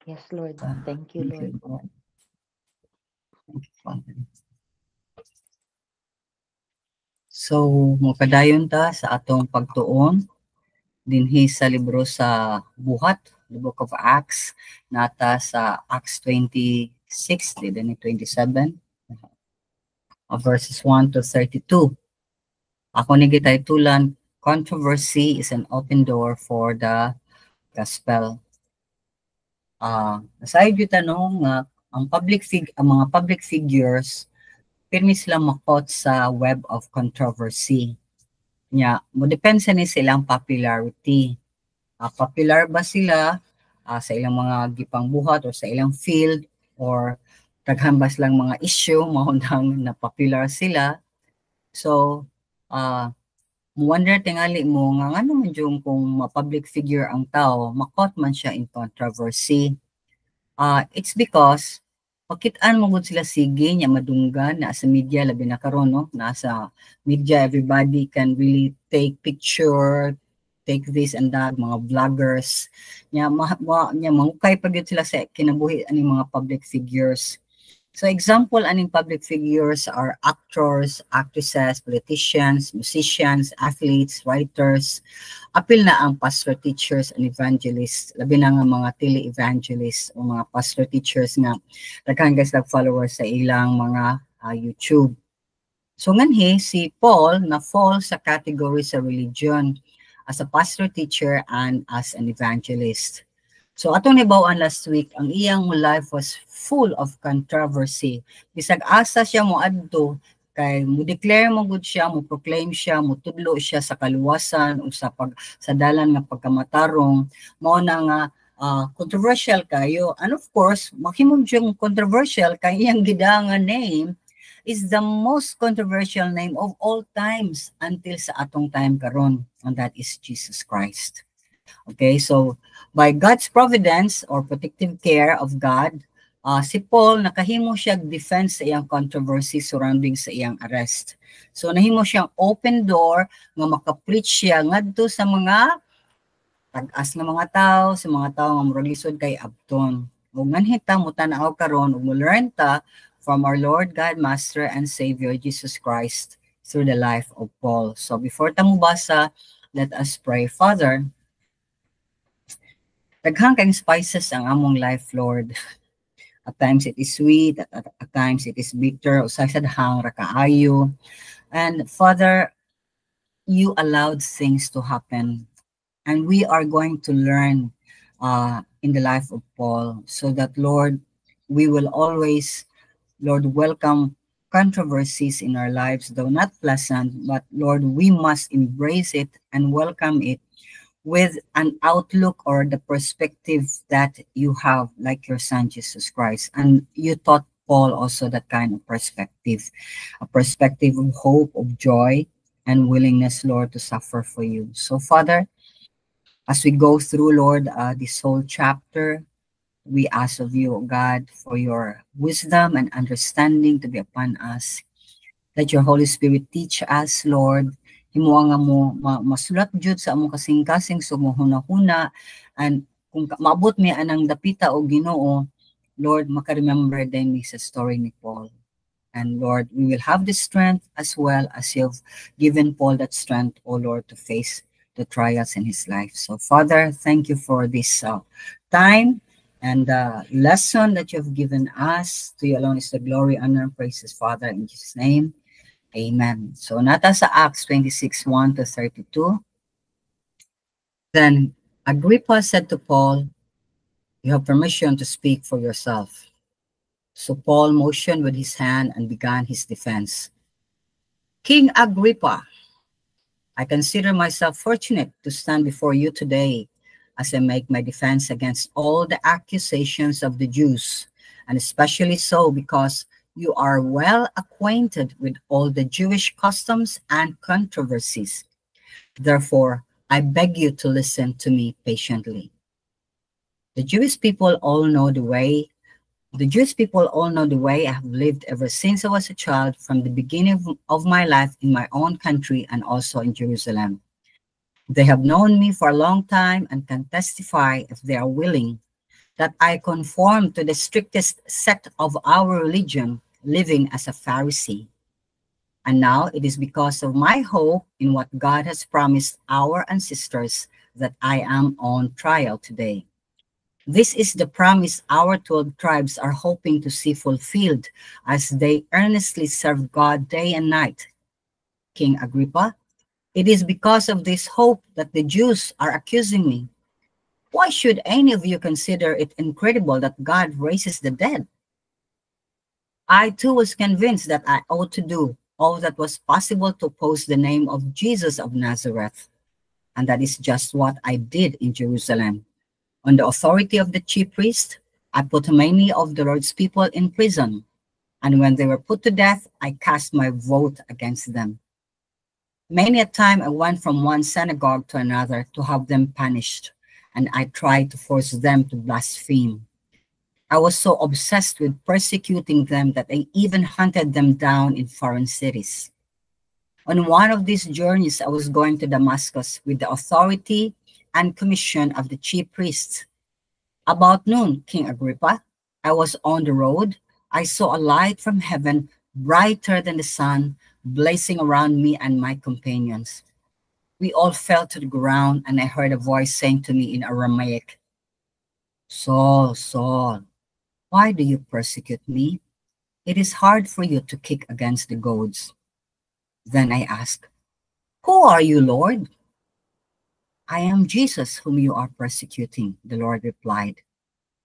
Yes, Lord. Thank you, Thank you, Lord. Lord. Thank you, Father. So, mukadayon ta sa atong pagtuon dinhi sa libro sa buhat, the book of Acts, nata sa Acts 26, dinhi 27, verses 1 to 32. Ako ni gitaytulan, controversy is an open door for the gospel. Aside yung tanong nga, ang mga public figures, pirmi sila makot sa web of controversy. Nya, mo depende ni silang popularity. Popular ba sila sa ilang mga gipang buhat or sa ilang field, or daghan ba silang mga issue mao nang na popular sila. So, wonder tingali mo nga ano man yung kung ma-public figure ang tao, makot man siya in controversy. It's because pakitaan mo gud sila sige nya madunggan na sa media labi na karon no, nasa media everybody can really take picture, take this and that, mga vloggers nya mahukay pa gyud sila sa kinabuhi ani mga public figures. So example aning public figures are actors, actresses, politicians, musicians, athletes, writers. Apil na ang pastor, teachers, and evangelists. Labi na nga mga tele-evangelists o mga pastor, teachers nga daghan guys followers sa ilang mga YouTube. So nganhi si Paul na fall sa category sa religion as a pastor, teacher, and as an evangelist. So atong nibaw-an last week, ang iyang life was full of controversy. Bisag asa siya mo adto kay mo declare mo gud siya, mo proclaim siya, mo tudlo siya sa kaluwasan o sa dalan nga pagkamatarong, mao na nga controversial kayo. And of course, mahimong siyang controversial kay iyang gidangan name is the most controversial name of all times until sa atong time karon, and that is Jesus Christ. Okay, so by God's providence or protective care of God, si Paul nakahimo siya defense sa iyang controversy surrounding sa iyang arrest. So nahimo siyang open door nga maka-preach siya ngadto sa mga tag-as nga mga tao, sa mga tao nga muralisod kay abton. Ug nganhita mo tan-aw karon ug mo learn ta from our Lord God, Master and Savior Jesus Christ through the life of Paul. So before ta mo basa, let us pray. Father, daghang kang spices ang among life, Lord. At times it is sweet, at times it is bitter, usay sa dahang ra kaayo. And Father, you allowed things to happen. And we are going to learn in the life of Paul so that, Lord, we will always, Lord, welcome controversies in our lives, though not pleasant, but Lord, we must embrace it and welcome it with an outlook or the perspective that you have, like your son, Jesus Christ. And you taught Paul also that kind of perspective, a perspective of hope, of joy, and willingness, Lord, to suffer for you. So, Father, as we go through, Lord, this whole chapter, we ask of you, God, for your wisdom and understanding to be upon us. Let your Holy Spirit teach us, Lord, himuha nga mo masulat jud sa among kasing-kasing sumuhuna-huna, and kung maabot mi anang dapita o Ginoo, Lord, maka-remember din mi sa story ni Paul. And Lord, we will have the strength as well as you've given Paul that strength, oh Lord, to face the trials in his life. So Father, thank you for this time and lesson that you have given us. To you alone is the glory, honor, and praises, Father, in Jesus' name. Amen. So nata sa Acts 26, 1 to 32. Then Agrippa said to Paul, you have permission to speak for yourself. So Paul motioned with his hand and began his defense. King Agrippa, I consider myself fortunate to stand before you today as I make my defense against all the accusations of the Jews, and especially so because you are well acquainted with all the Jewish customs and controversies. Therefore, I beg you to listen to me patiently. The Jewish people all know the way I have lived ever since I was a child, from the beginning of my life in my own country and also in Jerusalem. They have known me for a long time and can testify, if they are willing, that I conform to the strictest sect of our religion, living as a Pharisee. And now it is because of my hope in what God has promised our ancestors that I am on trial today. This is the promise our 12 tribes are hoping to see fulfilled as they earnestly serve God day and night. King Agrippa, it is because of this hope that the Jews are accusing me. Why should any of you consider it incredible that God raises the dead? I too was convinced that I ought to do all that was possible to oppose the name of Jesus of Nazareth. And that is just what I did in Jerusalem. On the authority of the chief priest, I put many of the Lord's people in prison. And when they were put to death, I cast my vote against them. Many a time I went from one synagogue to another to have them punished, and I tried to force them to blaspheme. I was so obsessed with persecuting them that I even hunted them down in foreign cities. On one of these journeys, I was going to Damascus with the authority and commission of the chief priests. About noon, King Agrippa, I was on the road. I saw a light from heaven, brighter than the sun, blazing around me and my companions. We all fell to the ground, and I heard a voice saying to me in Aramaic, "Saul, Saul, why do you persecute me? It is hard for you to kick against the goads." Then I asked, "Who are you, Lord?" "I am Jesus whom you are persecuting," the Lord replied.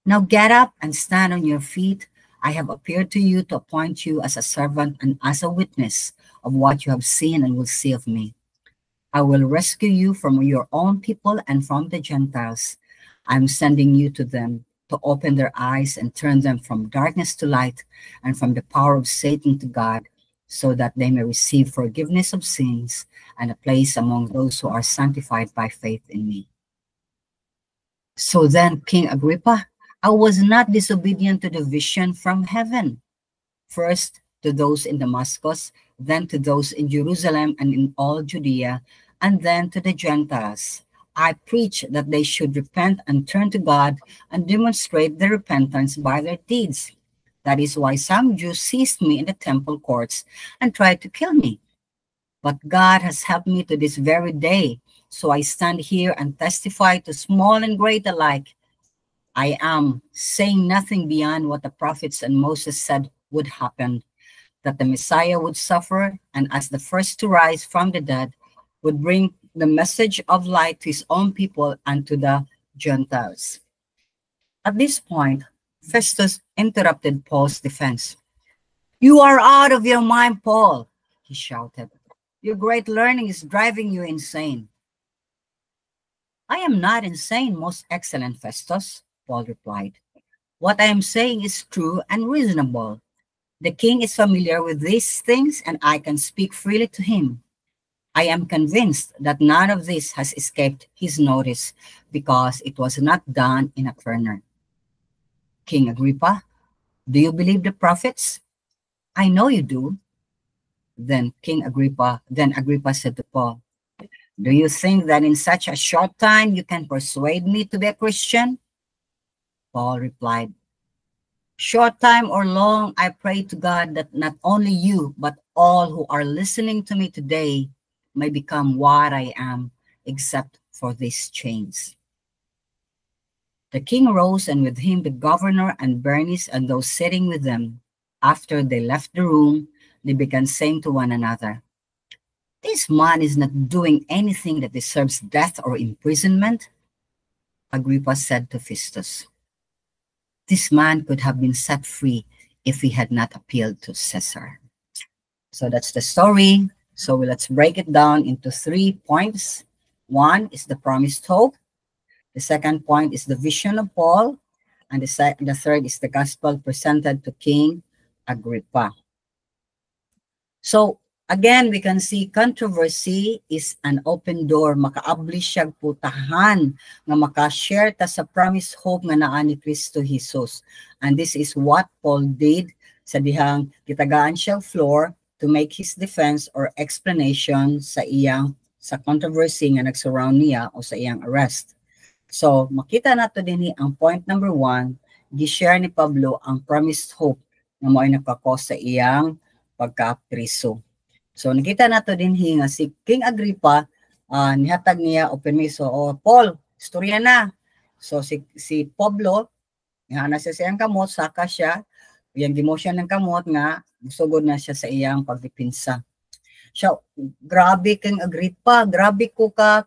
"Now get up and stand on your feet. I have appeared to you to appoint you as a servant and as a witness of what you have seen and will see of me. I will rescue you from your own people and from the Gentiles. I am sending you to them to open their eyes and turn them from darkness to light and from the power of Satan to God, so that they may receive forgiveness of sins and a place among those who are sanctified by faith in me." So then, King Agrippa, I was not disobedient to the vision from heaven. First to those in Damascus, then to those in Jerusalem and in all Judea, and then to the Gentiles. I preach that they should repent and turn to God and demonstrate their repentance by their deeds. That is why some Jews seized me in the temple courts and tried to kill me. But God has helped me to this very day, so I stand here and testify to small and great alike. I am saying nothing beyond what the prophets and Moses said would happen, that the Messiah would suffer, and as the first to rise from the dead, would bring the message of light to his own people and to the Gentiles. At this point, Festus interrupted Paul's defense. "You are out of your mind, Paul," he shouted. "Your great learning is driving you insane." "I am not insane, most excellent Festus," Paul replied. "What I am saying is true and reasonable. The king is familiar with these things, and I can speak freely to him. I am convinced that none of this has escaped his notice, because it was not done in a corner. King Agrippa, do you believe the prophets? I know you do." Then Agrippa said to Paul, "Do you think that in such a short time you can persuade me to be a Christian?" Paul replied, "Short time or long, I pray to God that not only you, but all who are listening to me today may become what I am, except for these chains." The king rose, and with him the governor and Bernice and those sitting with them. After they left the room, they began saying to one another, "This man is not doing anything that deserves death or imprisonment." Agrippa said to Festus, "This man could have been set free if he had not appealed to Caesar." So that's the story. So let's break it down into 3 points. One is the promised hope. The second point is the vision of Paul. And the third is the gospel presented to King Agrippa. So again, we can see controversy is an open door. Makaabli siyang putahan nga makashare ta sa promised hope nga naa ni Kristo Jesus. And this is what Paul did sa dihang gitagaan siyang floor to make his defense or explanation sa controversy nga nagsurround niya o sa iyang arrest. So, makita nato dinhi ang point number 1, gi-share ni Pablo ang promised hope nga mao ay nakakos sa iyang pagka-priso. So, nakita nato dinhi nga si King Agrippa, nihatag niya o permiso, o Paul, istorya na. So, si Pablo, nga na siya siyang kamot, saka siya, yung gimotion ng kamot nga, sugod na siya sa iyang pagdipinsa. So, grabe kang Agrippa, grabe ko ka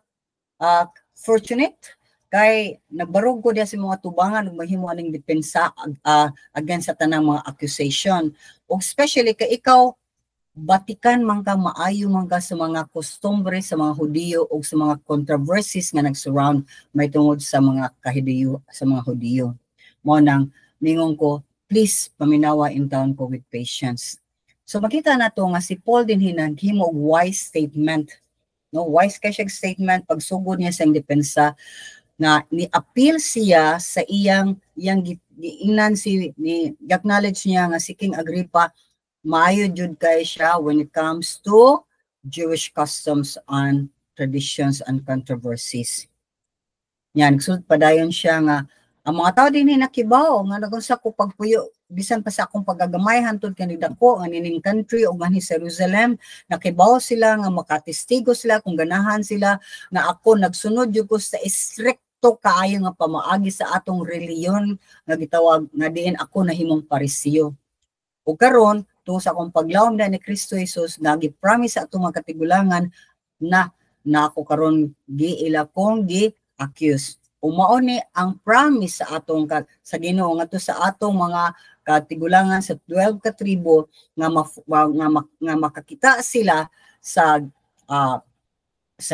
fortunate kay nagbarog ko diya sa mga tubangan ug mahimo aning depensa against sa tanang mga accusation. Ug especially kay ikaw batikan man ka, maayo man ka sa mga kostumbre sa mga Hudiyo o sa mga controversies nga nag-surround may tungod sa mga kahidiyo sa mga Hudiyo. Mo nang mingon ko, please paminawa in town ko with patience. So makita na to nga si Paul din himo wise statement, no, wise kay siya statement pagsugod niya sa depensa nga ni-appeal siya sa iyang giingnan ni acknowledge niya nga si King Agrippa maayo jud kay siya when it comes to Jewish customs and traditions and controversies. Yan, sulod padayon siya nga ang mga tao din nakibaw nga nagunsa ko pagpuyo bisan pa sa akong pagagamay hantod kani dako nga nining country o nga ni Jerusalem, nakibaw sila nga makatestigo sila kung ganahan sila nga ako nagsunod jud ko sa stricto kaayo nga pamaagi sa atong reliyon nga gitawag nga diin ako nahimong parisiyo. O karon to sa akong paglawom na ni Kristo Jesus nga gi-promise sa atong mga katigulangan na ako karon giila kong gi-accuse. Umao ni ang promise sa atong sa Ginoo ngadto sa atong mga katigulangan sa 12 ka tribo nga makakita sila sa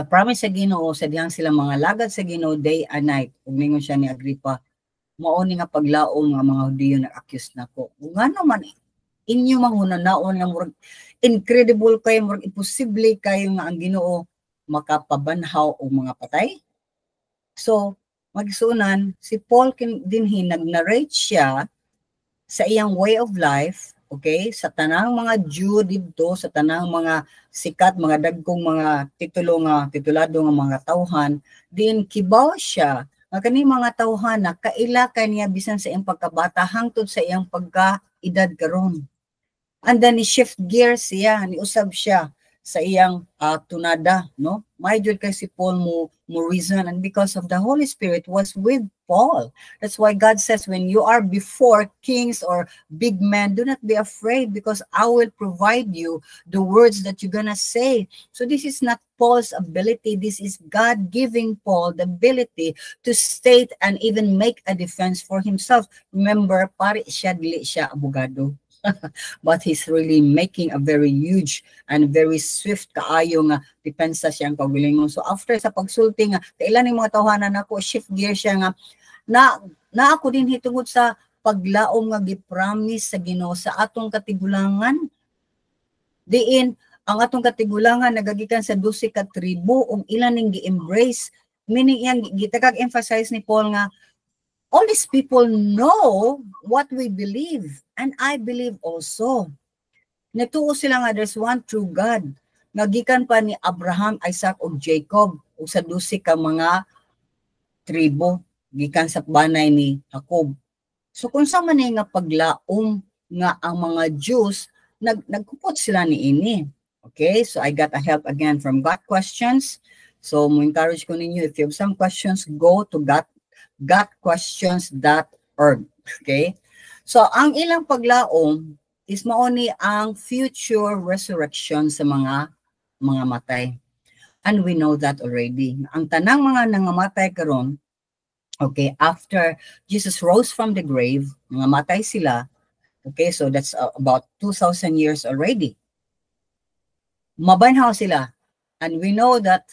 promise sa Ginoo sa dihang sila mga lagad sa Ginoo day and night. Ug ningon siya ni Agrippa, mao ni nga paglaom nga mga Hudiyo na-accuse nako. Nga naman inyo manghunanaon nga murag incredible kayo, murag imposible kayo nga ang Ginoo makapabanhaw og mga patay. So, magsunan si Paul dinhi nag-narrate siya sa iyang way of life, okay? Sa tanang mga Jew didto, sa tanang mga sikat, mga dagkong mga titulado nga mga tawhan, din kibaw siya nga kani mga tawhan na kaila kaniya bisan sa iyang pagkabata hangtod sa iyang pagka-edad karon. And then ni shift gear siya, ni usab siya sa iyang tunada, no? May jud kay si Paul mo reason, and because of the Holy Spirit was with Paul. That's why God says when you are before kings or big men, do not be afraid because I will provide you the words that you're gonna say. So this is not Paul's ability, this is God giving Paul the ability to state and even make a defense for himself. Remember, pare siya, dili siya abogado. But he's really making a very huge and very swift kaayo nga depensa siyang kaugalingon. So after sa pagsulti nga kailan ning mga tawhanan ako, shift gear siya nga na ako din hitungod sa paglaom nga gipromise sa Ginoo sa atong katigulangan. Diin ang atong katigulangan nagagikan sa 12 ka tribo ug ilan ning gi-embrace, meaning yang gitakag emphasize ni Paul nga all these people know what we believe, and I believe also. Natuo sila nga there's one true God. Nagikan pa ni Abraham, Isaac, o Jacob, o sa 12 ka mga tribo, gikan sa banay ni Jacob. So kung sa man nga paglaom nga ang mga Jews, nagkupot sila ni ini. Okay, so I got a help again from Got Questions. So mo encourage ko ninyo, if you have some questions, go to gotquestions.org. Okay? So, ang ilang paglaom is mauni ang future resurrection sa mga matay. And we know that already. Ang tanang mga nangamatay karon, okay, after Jesus rose from the grave, nangamatay sila, okay, so that's about 2,000 years already. Mabanhaw sila. And we know that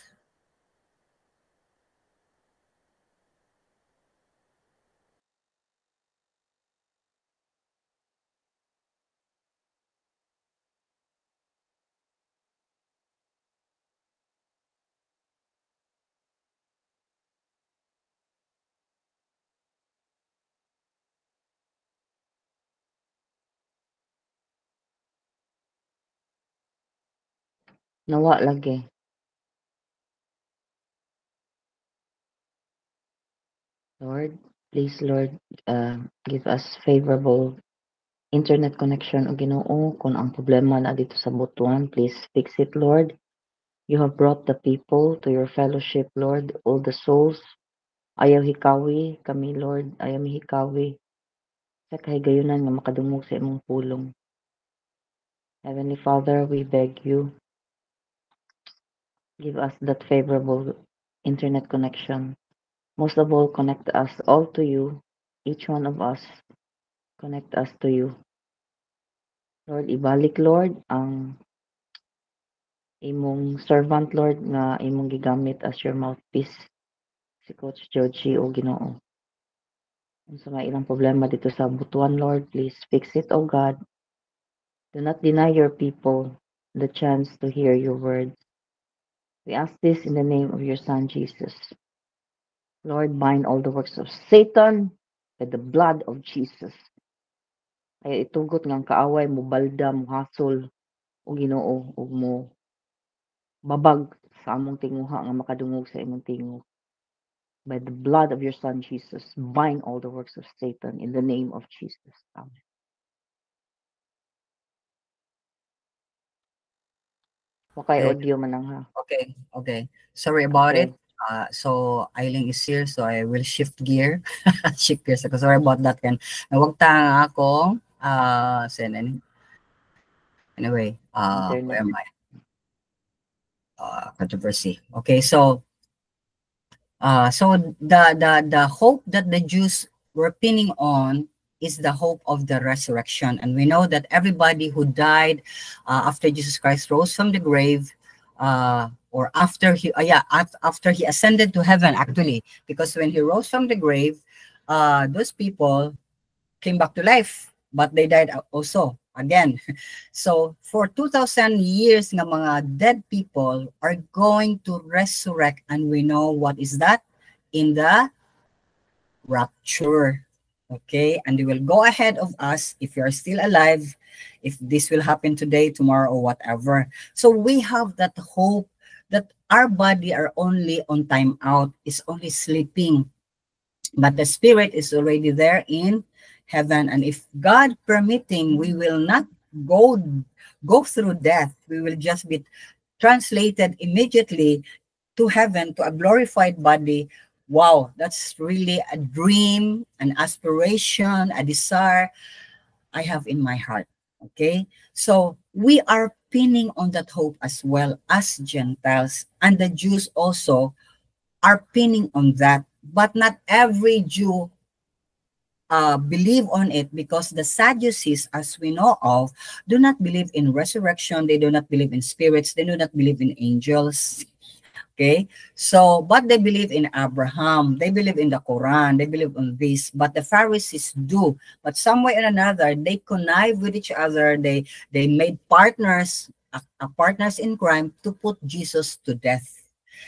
Nawa lagi. Lord, please, Lord, give us favorable internet connection o Ginoo kung ang problema na dito sa Butuan, please fix it, Lord. You have brought the people to your fellowship, Lord, all the souls. Ayaw hikawi kami, Lord. Ayaw mi hikawi sa kahigayunan nga makadungog sa imong pulong. Heavenly Father, we beg you, give us that favorable internet connection. Most of all, connect us all to you. Each one of us, connect us to you. Lord, ibalik, Lord, ang imong servant, Lord, nga imong gigamit as your mouthpiece, si Coach Georgie o Ginoo. Kung sa may ilang problema dito sa Butuan, Lord, please fix it, O God. Do not deny your people the chance to hear your words. We ask this in the name of your Son, Jesus. Lord, bind all the works of Satan by the blood of Jesus. Ay itugot nga ang kaaway mo balda mo hasol o Ginoo ug mo babag sa among tinguha nga makadungog sa imong tingog. By the blood of your Son Jesus, bind all the works of Satan in the name of Jesus. Amen. Wakay Okay, audio man lang ha. okay. Sorry about it. Okay. So Eileen is here, so I will shift gear. Shift gears ako. Sorry about that, Ken. Nawagta ako. Anyway, where Internet. am I? Controversy. Okay, so the hope that the Jews were pinning on is the hope of the resurrection, and we know that everybody who died after Jesus Christ rose from the grave, or after after he ascended to heaven, actually, because when he rose from the grave, those people came back to life, but they died also again. So for 2,000 years nga mga dead people are going to resurrect, and we know what is that? In the rapture. Okay, and they will go ahead of us if you are still alive, if this will happen today, tomorrow, or whatever. So we have that hope that our body are only on time out, is only sleeping, but the spirit is already there in heaven. And if God permitting, we will not go go through death. We will just be translated immediately to heaven, to a glorified body. Wow, that's really a dream, an aspiration, a desire I have in my heart. Okay, so we are pinning on that hope as well as Gentiles, and the Jews also are pinning on that, but not every Jew believe on it, because the Sadducees, as we know of, do not believe in resurrection. They do not believe in spirits. They do not believe in angels. Okay, so but they believe in Abraham. They believe in the Quran. They believe on this. But the Pharisees do. But some way or another, they connive with each other. They made partners, partners in crime, to put Jesus to death.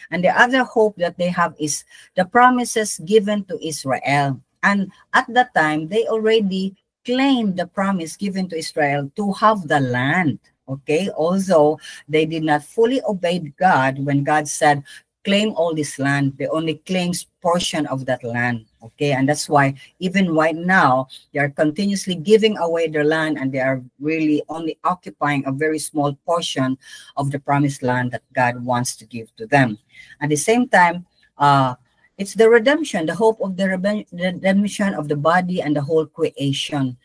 And the other hope that they have is the promises given to Israel. And at that time, they already claimed the promise given to Israel to have the land. Okay, although they did not fully obey God when God said, claim all this land, they only claims portion of that land. Okay, and that's why even right now they are continuously giving away their land, and they are really only occupying a very small portion of the promised land that God wants to give to them. At the same time, it's the redemption, the hope of the redemption of the body and the whole creation.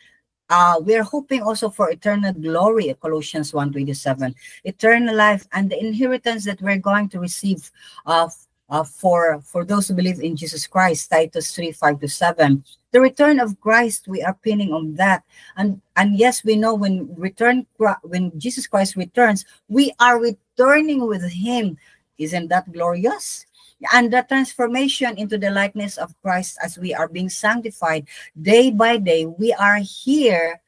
We're hoping also for eternal glory, Colossians 1:27, eternal life, and the inheritance that we're going to receive for those who believe in Jesus Christ, Titus 3:5-7. The return of Christ, we are pinning on that. And yes, we know when Jesus Christ returns, we are returning with him. Isn't that glorious? And the transformation into the likeness of Christ as we are being sanctified day by day, we are here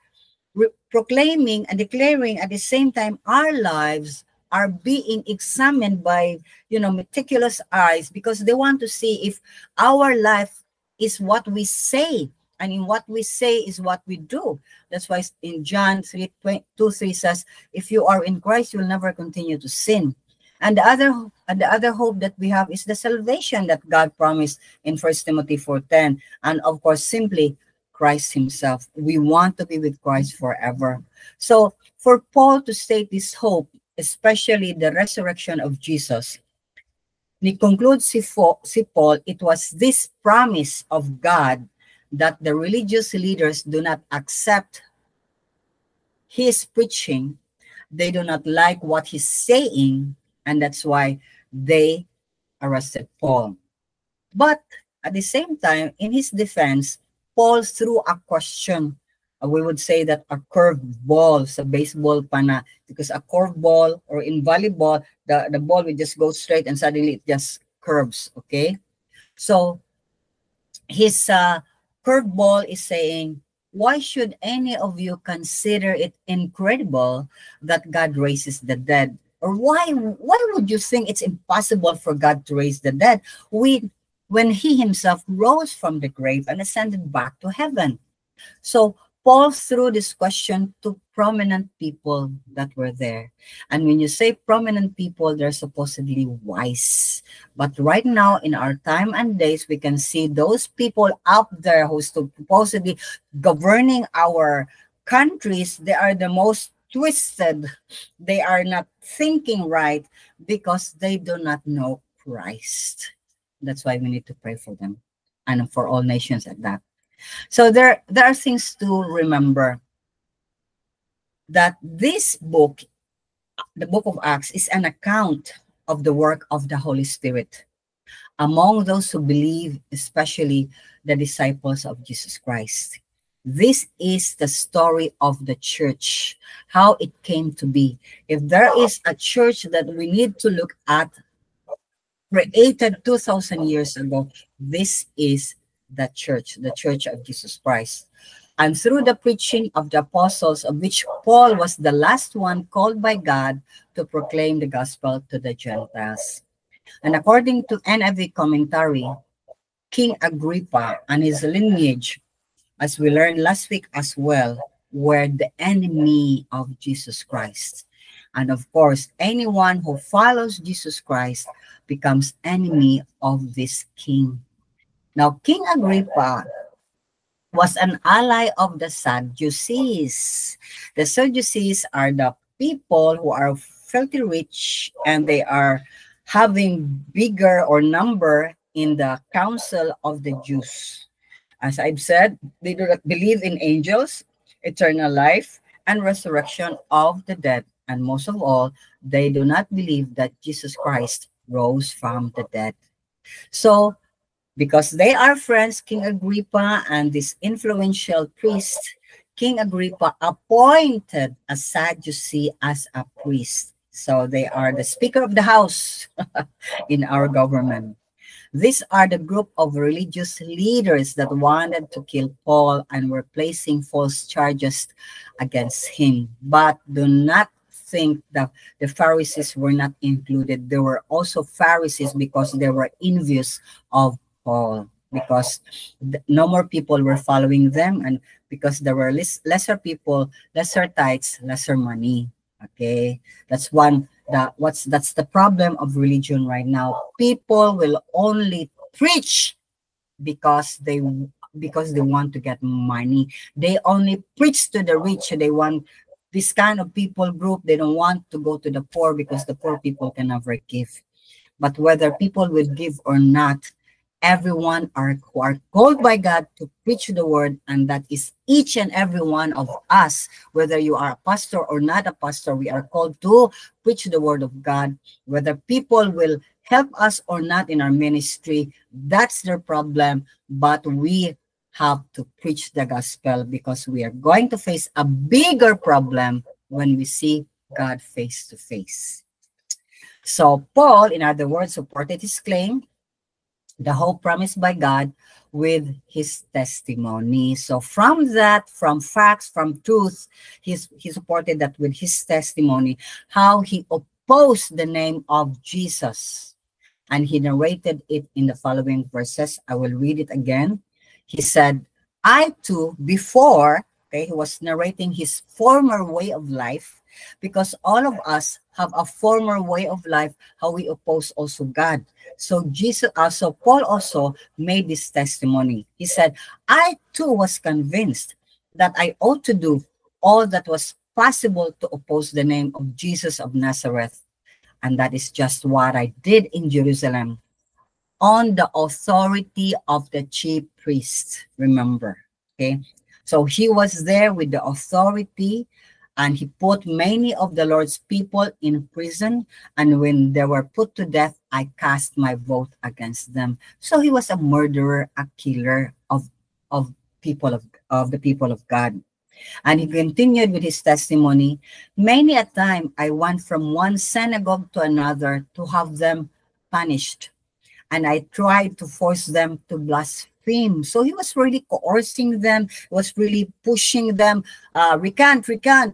proclaiming and declaring at the same time our lives are being examined by meticulous eyes, because they want to see if our life is what we say, and in what we say is what we do. That's why in John 3:2-3 says, if you are in Christ, you will never continue to sin. And the other hope that we have is the salvation that God promised in 1 Timothy 4:10. And of course, simply Christ himself. We want to be with Christ forever. So for Paul to state this hope, especially the resurrection of Jesus, ni conclude si Paul, it was this promise of God that the religious leaders do not accept his preaching. They do not like what he's saying, and that's why they arrested Paul. But at the same time, in his defense, Paul threw a question. We would say that a curved ball sa baseball pa na, because a curved ball or in volleyball, the ball will just go straight and suddenly it just curves, okay? So his curved ball is saying, why should any of you consider it incredible that God raises the dead? Or why would you think it's impossible for God to raise the dead when he himself rose from the grave and ascended back to heaven? So Paul threw this question to prominent people that were there. And when you say prominent people, they're supposedly wise. But right now, in our time and days, we can see those people out there who's supposedly governing our countries, they are the most twisted. They are not thinking right because they do not know Christ. That's why we need to pray for them and for all nations at that. So there are things to remember, that this book, the book of Acts, is an account of the work of the Holy Spirit among those who believe, especially the disciples of Jesus Christ. This is the story of the church, how it came to be. If there is a church that we need to look at, created 2,000 years ago, this is the church of Jesus Christ. And through the preaching of the apostles, of which Paul was the last one called by God to proclaim the gospel to the Gentiles. And according to NIV commentary, King Agrippa and his lineage, as we learned last week as well, were the enemy of Jesus Christ. And of course, anyone who follows Jesus Christ becomes enemy of this king. Now, King Agrippa was an ally of the Sadducees. The Sadducees are the people who are filthy rich, and they are having bigger or number in the council of the Jews. As I've said, they do not believe in angels, eternal life, and resurrection of the dead. And most of all, they do not believe that Jesus Christ rose from the dead. So, because they are friends, King Agrippa and this influential priest, King Agrippa appointed a Sadducee as a priest. So they are the Speaker of the House in our government. These are the group of religious leaders that wanted to kill Paul and were placing false charges against him. But do not think that the Pharisees were not included. There were also Pharisees because they were envious of Paul, because no more people were following them, and because there were lesser people, lesser tithes, lesser money. Okay, that's that's the problem of religion right now. People will only preach because they want to get money. They only preach to the rich. They want this kind of people group. They don't want to go to the poor because the poor people can never give. But whether people will give or not, everyone who are called by God to preach the word, and that is each and every one of us, whether you are a pastor or not a pastor, we are called to preach the word of God. Whether people will help us or not in our ministry, that's their problem, but we have to preach the gospel because we are going to face a bigger problem when we see God face to face. So Paul, in other words, supported his claim, the hope promised by God, with his testimony. So from that, from facts, from truth, he supported that with his testimony, how he opposed the name of Jesus. And he narrated it in the following verses. I will read it again. He said, I too, before, okay, he was narrating his former way of life, because all of us have a former way of life, how we oppose also God. So so Paul also made this testimony. He said, I too was convinced that I ought to do all that was possible to oppose the name of Jesus of Nazareth. And that is just what I did in Jerusalem on the authority of the chief priest, remember, okay? So he was there with the authority, and he put many of the Lord's people in prison, and when they were put to death, I cast my vote against them. So he was a murderer, a killer of the people of God. And he continued with his testimony. Many a time I went from one synagogue to another to have them punished, and I tried to force them to blaspheme. So he was really coercing them, was really pushing them, recant,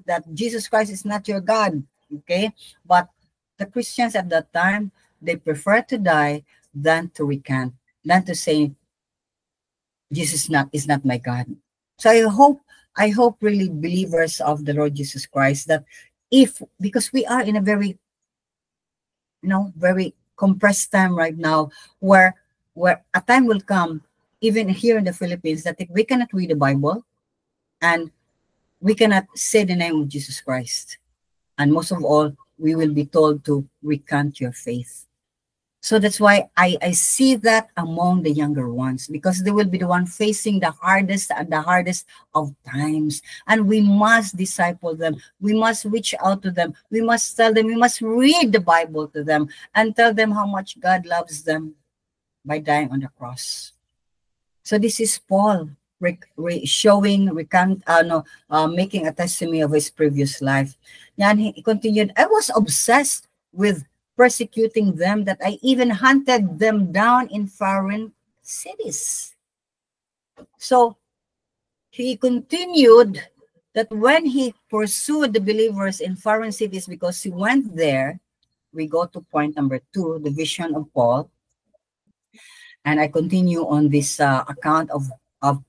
that Jesus Christ is not your God, okay? But the Christians at that time, they prefer to die than to recant, than to say, Jesus is not my God. So I hope really believers of the Lord Jesus Christ that because we are in a very, very compressed time right now, where a time will come, even here in the Philippines, that if we cannot read the Bible and we cannot say the name of Jesus Christ, and most of all, we will be told to recant your faith. So that's why I see that among the younger ones, because they will be the one facing the hardest of times. And we must disciple them. We must reach out to them. We must tell them, we must read the Bible to them and tell them how much God loves them by dying on the cross. So this is Paul making a testimony of his previous life. And he continued, I was obsessed with persecuting them, that I even hunted them down in foreign cities. So he continued that when he pursued the believers in foreign cities, because he went there, we go to point number 2, the vision of Paul. And I continue on this account of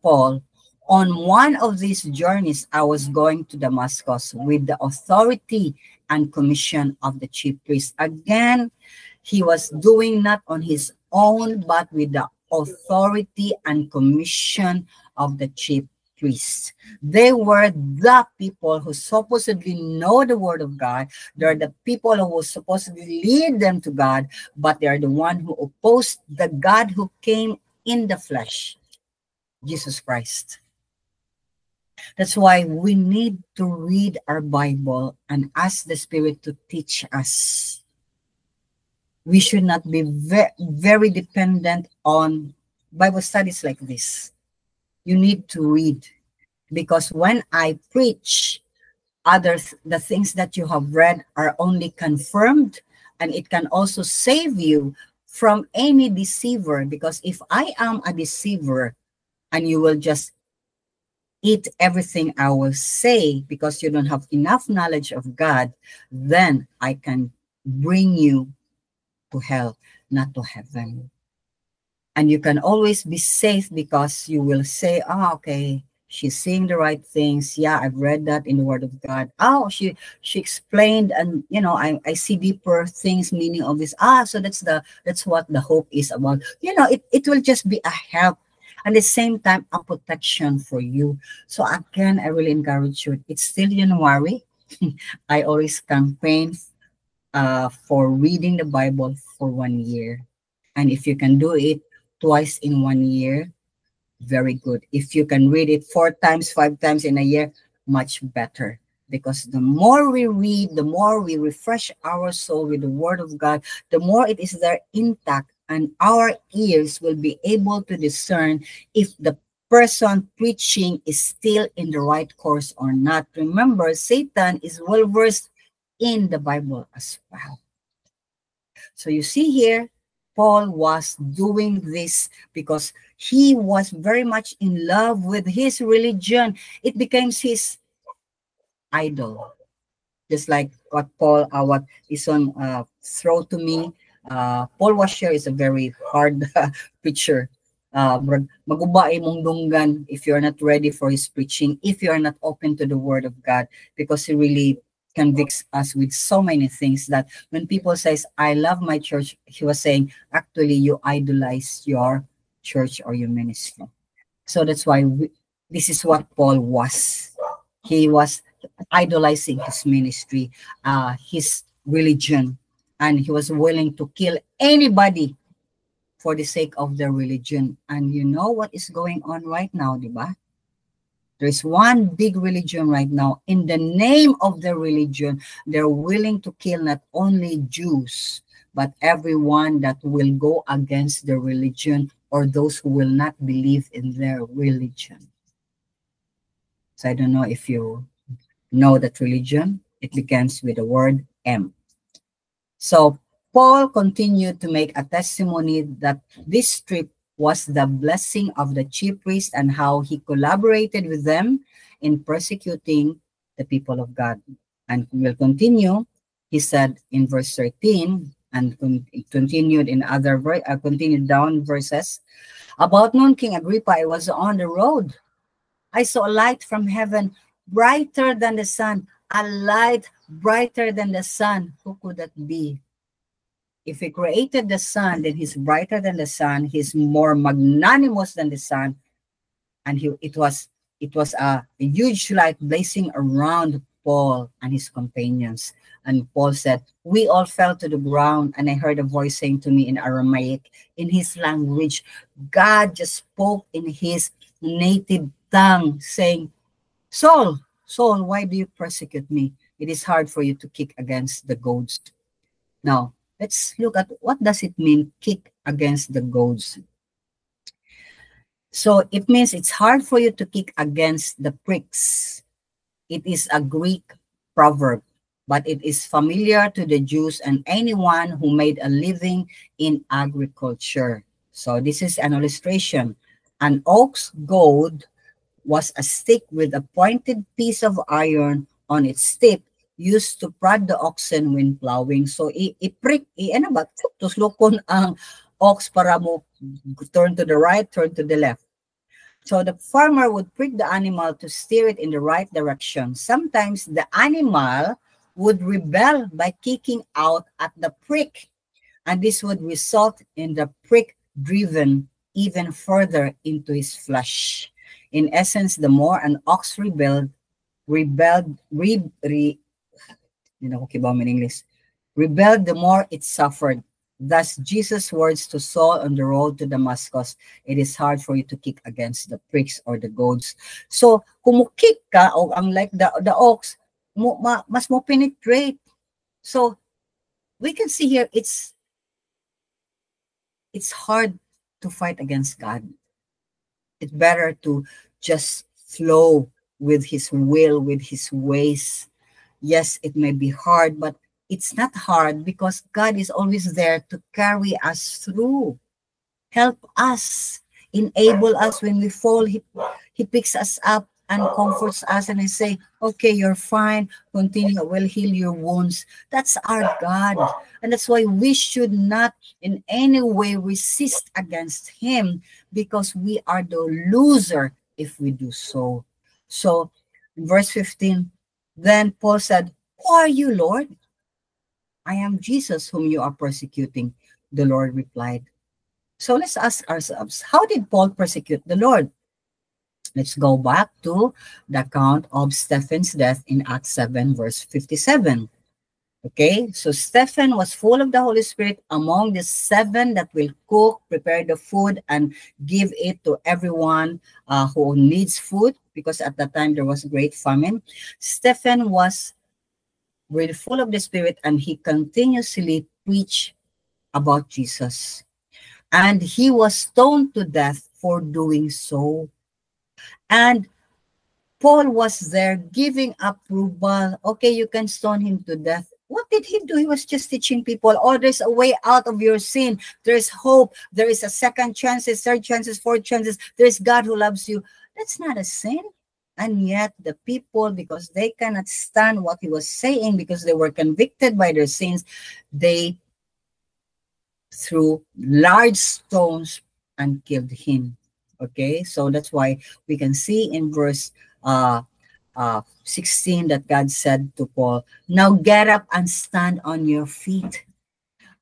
Paul. On one of these journeys, I was going to Damascus with the authority and commission of the chief priest. Again, he was doing not on his own, but with the authority and commission of the chief priest. They were the people who supposedly know the word of God. They're the people who supposedly lead them to God, but they're the one who opposed the God who came in the flesh, Jesus Christ. That's why we need to read our Bible and ask the Spirit to teach us. We should not be very dependent on Bible studies like this. You need to read, because when I preach, the things that you have read are only confirmed, and it can also save you from any deceiver. Because if I am a deceiver and you will just eat everything I will say because you don't have enough knowledge of God, then I can bring you to hell, not to heaven. And you can always be safe because you will say, oh, okay, she's saying the right things. Yeah, I've read that in the Word of God. Oh, she explained, and I see deeper things, meaning of this. So that's what the hope is about. It will just be a help. At the same time, a protection for you. So again, I really encourage you. It's still January. I always campaign for reading the Bible for 1 year. And if you can do it twice in 1 year, very good. If you can read it 4 times, 5 times in a year, much better. Because the more we read, the more we refresh our soul with the Word of God, the more it is there intact, and our ears will be able to discern if the person preaching is still in the right course or not. Remember, Satan is well versed in the Bible as well. So you see here, Paul was doing this because he was very much in love with his religion. It became his idol. Just like what Ison throw to me. Paul Washer is a very hard preacher. Maguba imong dunggan if you're not ready for his preaching, if you're not open to the Word of God, because he really convicts us with so many things that when people says, I love my church, he was saying, actually, you idolize your church or your ministry. So that's why this is what Paul was. He was idolizing his ministry, his religion, and he was willing to kill anybody for the sake of their religion. And you know what is going on right now, diba? There's one big religion right now. In the name of the religion, they're willing to kill not only Jews, but everyone that will go against the religion or those who will not believe in their religion. So I don't know if you know that religion. It begins with the word M. So Paul continued to make a testimony that this trip was the blessing of the chief priest and how he collaborated with them in persecuting the people of God. And we'll continue. He said in verse 13, and continued in other continued down verses. About noon, King Agrippa, I was on the road. I saw a light from heaven, brighter than the sun. A light brighter than the sun. Who could that be? If he created the sun, then he's brighter than the sun. He's more magnanimous than the sun. And it was a huge light blazing around Paul and his companions. And Paul said, we all fell to the ground, and I heard a voice saying to me in Aramaic, in his language, God just spoke in his native tongue, saying, Saul, Saul, why do you persecute me? It is hard for you to kick against the goads. Now, let's look at what does it mean, kick against the goads. So it means it's hard for you to kick against the pricks. It is a Greek proverb, but it is familiar to the Jews and anyone who made a living in agriculture. So this is an illustration. An ox goad was a stick with a pointed piece of iron on its tip used to prod the oxen when plowing. So i-prick, ano ba? Tuslokon ang ox para mo turn to the right, turn to the left. So the farmer would prick the animal to steer it in the right direction. Sometimes the animal would rebel by kicking out at the prick, and this would result in the prick driven even further into his flesh. In essence, the more an ox rebelled, the more it suffered. Thus, Jesus' words to Saul on the road to Damascus, it is hard for you to kick against the pricks or the goads. So, kung mo kick ka, o ang like the ox, mas mo penetrate. So, we can see here, it's hard to fight against God. It's better to just flow with his will, with his ways. Yes, it may be hard, but it's not hard because God is always there to carry us through, help us, enable us when we fall. He picks us up and comforts us, and I say, okay, you're fine, continue, I will heal your wounds. That's our God. And that's why we should not in any way resist against him, because we are the loser if we do so. So in verse 15, then Paul said, who are you, Lord? I am Jesus whom you are persecuting, the Lord replied. So let's ask ourselves, how did Paul persecute the Lord? Let's go back to the account of Stephen's death in Acts 7, verse 57. Okay, so Stephen was full of the Holy Spirit among the 7 that will cook, prepare the food, and give it to everyone who needs food, because at that time there was great famine. Stephen was really full of the Spirit, and he continuously preached about Jesus. And he was stoned to death for doing so. And Paul was there giving approval. Okay, you can stone him to death. What did he do? He was just teaching people, oh, there's a way out of your sin. There's hope. There is a second chances, third chances, fourth chances. There's God who loves you. That's not a sin. And yet the people, because they cannot stand what he was saying, because they were convicted by their sins, they threw large stones and killed him. Okay, so that's why we can see in verse 16 that God said to Paul, "Now get up and stand on your feet.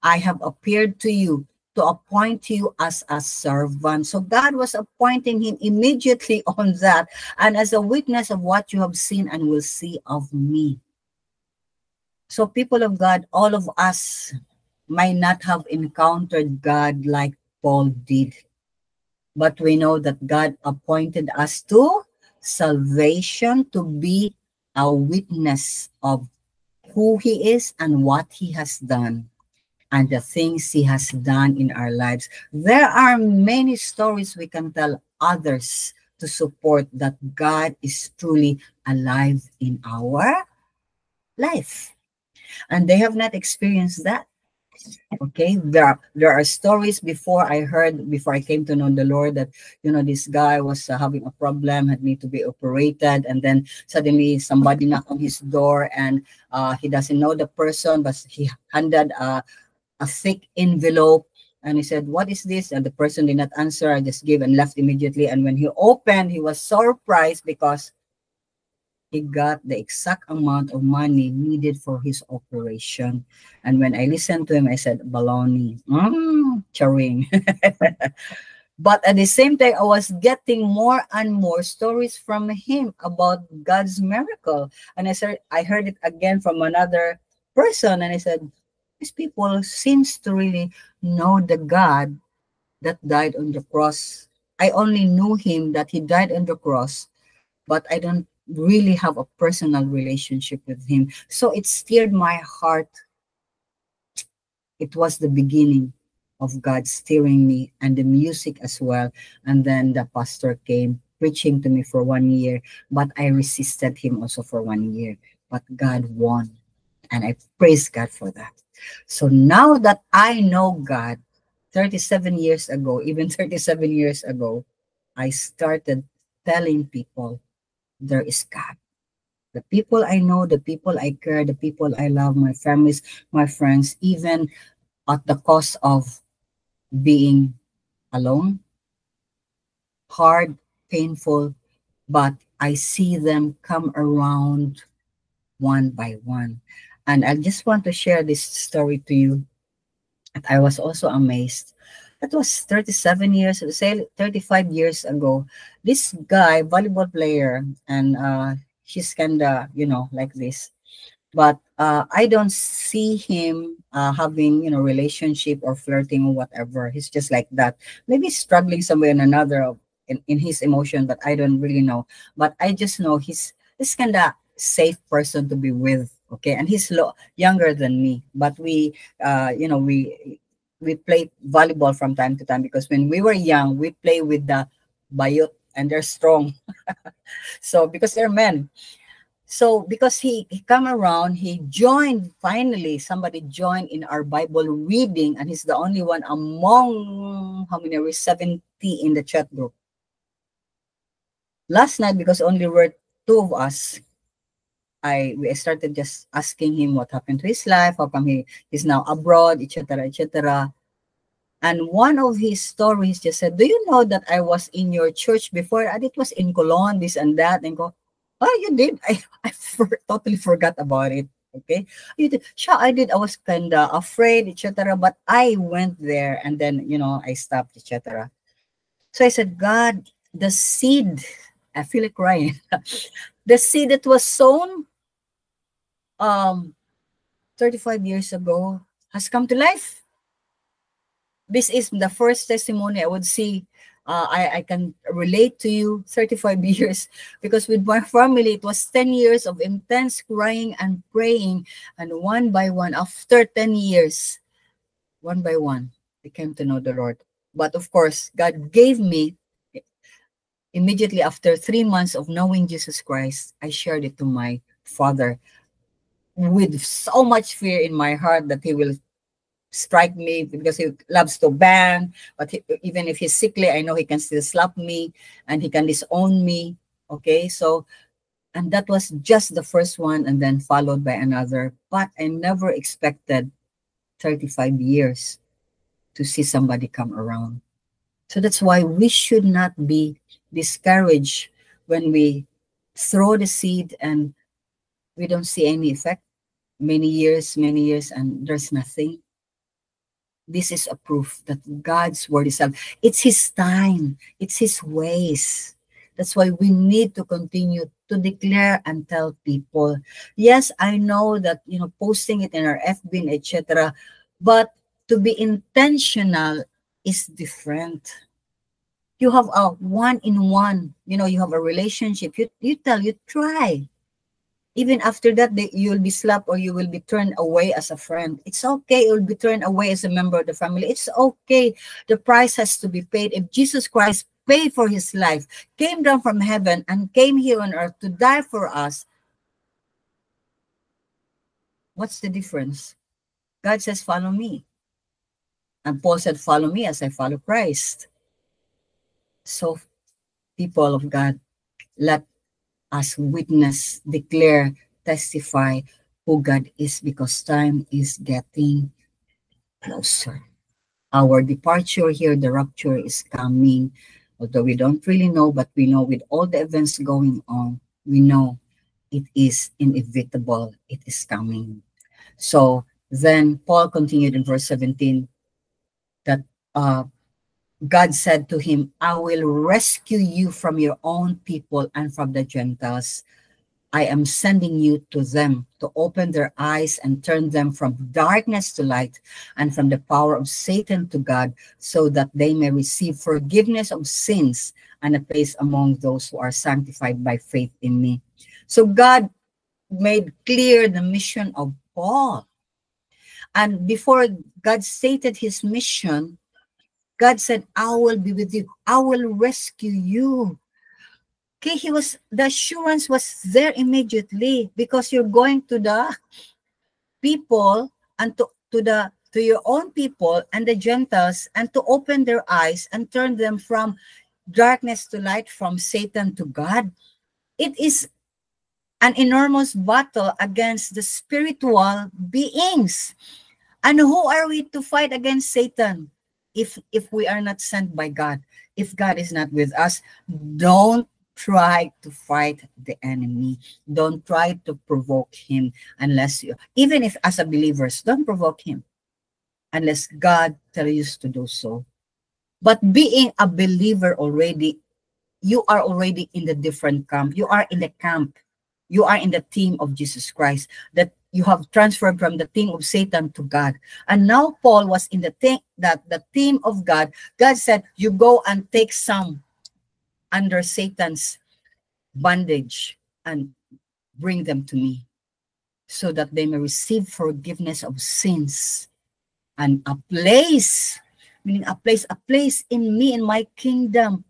I have appeared to you to appoint you as a servant." So God was appointing him immediately on that, and as a witness of what you have seen and will see of me. So people of God, all of us might not have encountered God like Paul did, but we know that God appointed us to salvation to be a witness of who he is and what he has done and the things he has done in our lives. There are many stories we can tell others to support that God is truly alive in our life. And they have not experienced that. Okay, there are stories before I came to know the Lord, that this guy was having a problem, had need to be operated, and then suddenly somebody knocked on his door, and he doesn't know the person, but he handed a thick envelope, and he said, "What is this?" And the person did not answer. I just gave and left immediately. And when he opened, he was surprised because he got the exact amount of money needed for his operation. And when I listened to him, I said, "Baloney, charing." But at the same time, I was getting more and more stories from him about God's miracle. And I heard it again from another person, and I said, "These people seems to really know the God that died on the cross. I only knew him that he died on the cross, but I don't really have a personal relationship with him." So it stirred my heart. It was the beginning of God steering me, and the music as well. And then the pastor came preaching to me for 1 year, but I resisted him also for 1 year. But God won, and I praise God for that. So now that I know God, 37 years ago, even 37 years ago, I started telling people there is God. The people I know, the people I care, the people I love, my families, my friends, even at the cost of being alone, hard, painful, but I see them come around one by one. And I just want to share this story to you. And I was also amazed. That was 37 years, say 35 years ago. This guy, volleyball player, and he's kind of, like this. But I don't see him having, relationship or flirting or whatever. He's just like that. Maybe struggling somewhere in another in his emotion, but I don't really know. But I just know he's kind of safe person to be with. Okay, and he's younger than me, but we play volleyball from time to time, because when we were young, we play with the bayot, and they're strong. So because they're men. So because he come around, he joined, finally, somebody joined in our Bible reading, and he's the only one among, how many are we, 70 in the chat group. Last night, because only were two of us, we started just asking him what happened to his life, how come he's now abroad, etc., etc. And one of his stories just said, "Do you know that I was in your church before?" And it was in Cologne, this and that. And go, "Oh, you did?" I totally forgot about it. Okay. You did. Sure, I did. I was kind of afraid, etc. But I went there, and then, I stopped, etc. So I said, "God, the seed," I feel like crying. The seed that was sown 35 years ago has come to life. This is the first testimony I would see. I can relate to you 35 years, because with my family, it was 10 years of intense crying and praying. And one by one, after 10 years, one by one, I came to know the Lord. But of course, God gave me, immediately after 3 months of knowing Jesus Christ, I shared it to my father with so much fear in my heart that he will strike me, because he loves to bang. But even if he's sickly, I know he can still slap me, and he can disown me. Okay, so, and that was just the first one, and then followed by another. But I never expected 35 years to see somebody come around. So that's why we should not be discouraged when we throw the seed and we don't see any effect. Many years, and there's nothing. This is a proof that God's word is up. It's His time. It's His ways. That's why we need to continue to declare and tell people. Yes, I know that, posting it in our FB, etc. But to be intentional is different. You have a one-in-one, you have a relationship. You try. Even after that, you'll be slapped or you will be turned away as a friend. It's okay. You'll be turned away as a member of the family. It's okay. The price has to be paid. If Jesus Christ paid for his life, came down from heaven and came here on earth to die for us, what's the difference? God says, follow me. And Paul said, follow me as I follow Christ. So, people of God, let us witness, declare, testify who God is, because time is getting closer. Our departure here, the rapture is coming. Although we don't really know, but we know with all the events going on, we know it is inevitable. It is coming. So then Paul continued in verse 17 that God said to him, I will rescue you from your own people and from the Gentiles. I am sending you to them to open their eyes and turn them from darkness to light and from the power of Satan to God, so that they may receive forgiveness of sins and a place among those who are sanctified by faith in me. So God made clear the mission of Paul. And before God stated his mission, God said, I will be with you. I will rescue you. Okay, the assurance was there immediately, because you're going to the people and to your own people and the Gentiles, and to open their eyes and turn them from darkness to light, from Satan to God. It is an enormous battle against the spiritual beings. And who are we to fight against Satan if we are not sent by God? If God is not with us, don't try to fight the enemy. Don't try to provoke him unless you, even if as a believers, don't provoke him unless God tells you to do so. But being a believer already, you are already in the different camp. You are in the camp. You are in the team of Jesus Christ, that you have transferred from the team of Satan to God. And now Paul was in the team of God. God said, you go and take some under Satan's bondage and bring them to me, so that they may receive forgiveness of sins and a place, meaning a place in me, in my kingdom.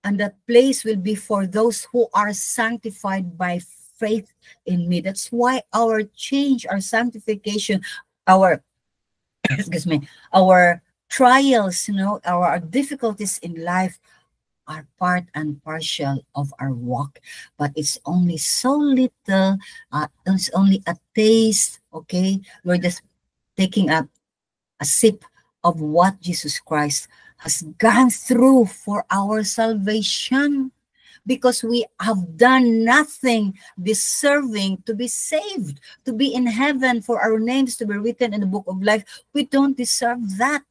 And that place will be for those who are sanctified by faith in me. That's why our change, our sanctification, our our trials, our difficulties in life are part and partial of our walk. But it's only so little, it's only a taste, okay? We're just taking a sip of what Jesus Christ has gone through for our salvation, because we have done nothing deserving to be saved, to be in heaven, for our names to be written in the book of life. We don't deserve that.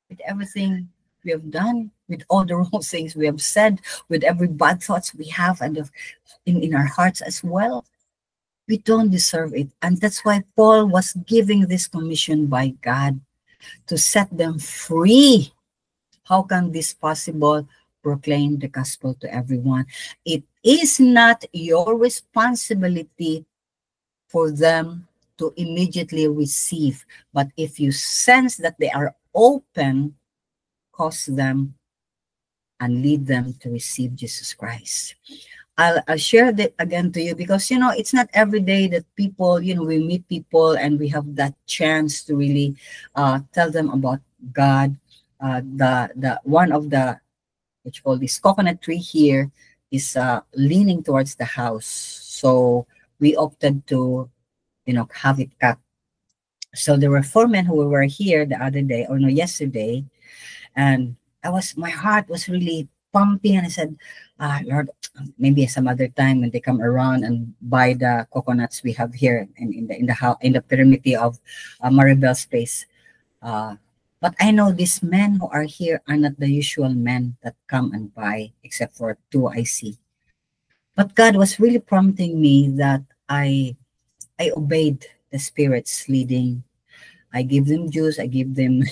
With everything we have done, with all the wrong things we have said, with every bad thoughts we have, and in our hearts as well, we don't deserve it. And that's why Paul was giving this commission by God to set them free. How can this possible? Proclaim the gospel to everyone. It is not your responsibility for them to immediately receive, but if you sense that they are open, cause them and lead them to receive Jesus Christ. I'll share that again to you, because it's not every day that people, we meet people and we have that chance to really tell them about God. The one of the, what you call this coconut tree here, is leaning towards the house, so we opted to have it cut. So there were 4 men who were here the other day, or no, yesterday, and my heart was really pumping, and I said, Lord, maybe some other time when they come around and buy the coconuts we have here in the pyramid of Maribel's place. But I know these men who are here are not the usual men that come and buy, except for two I see. But God was really prompting me that I obeyed the Spirit's leading. I give them juice, I give them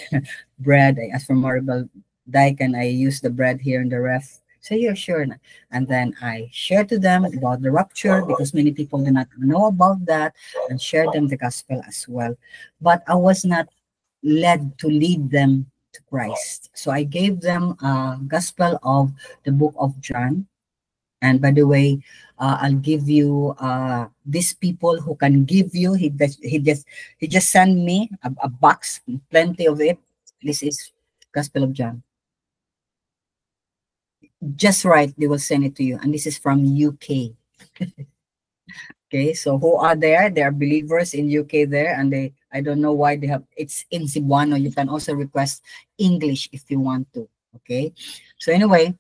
bread. I asked for Maribel, Dai, can I use the bread here in the ref? So you're sure. And then I share to them about the rapture because many people do not know about that, and share them the gospel as well. But I was not led to lead them to Christ. So I gave them a gospel of the book of John. And by the way, I'll give you these people who can give you. He just sent me a box, plenty of it. This is Gospel of John. Just right, they will send it to you, and this is from UK. Okay, so who are there? They are believers in UK there, and I don't know why they have. It's in Cebuano. You can also request English if you want to. Okay, so anyway,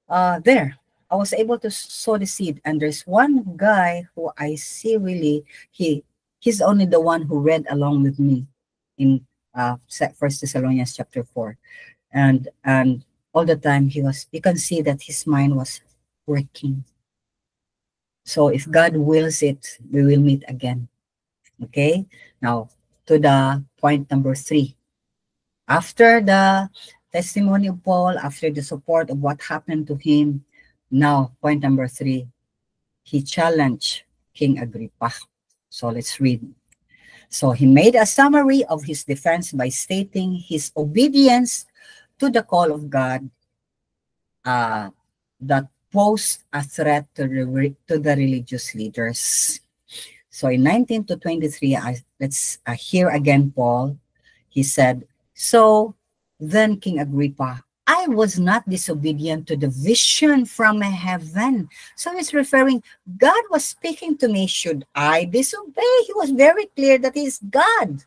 there. I was able to sow the seed, and there's one guy who I see really he's only the one who read along with me in First Thessalonians chapter 4, and all the time you can see that his mind was working. So if God wills it, we will meet again. Okay, now to the point number 3. After the testimony of Paul, after the support of what happened to him, now, point number 3, he challenged King Agrippa. So let's read. So he made a summary of his defense by stating his obedience to the call of God that posed a threat to the religious leaders. So in 19 to 23, let's hear again Paul. He said, so then King Agrippa, I was not disobedient to the vision from heaven. So he's referring, God was speaking to me. Should I disobey? He was very clear that he's God.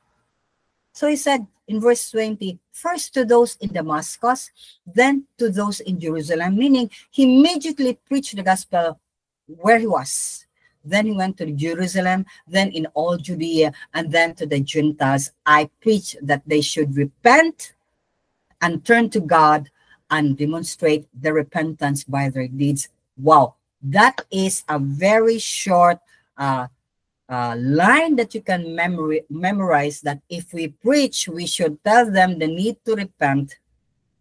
So he said in verse 20, first to those in Damascus, then to those in Jerusalem, meaning he immediately preached the gospel where he was. Then he went to Jerusalem, then in all Judea, and then to the Gentiles. I preached that they should repent and turn to God and demonstrate the repentance by their deeds. Wow, that is a very short line that you can memorize, that if we preach, we should tell them the need to repent,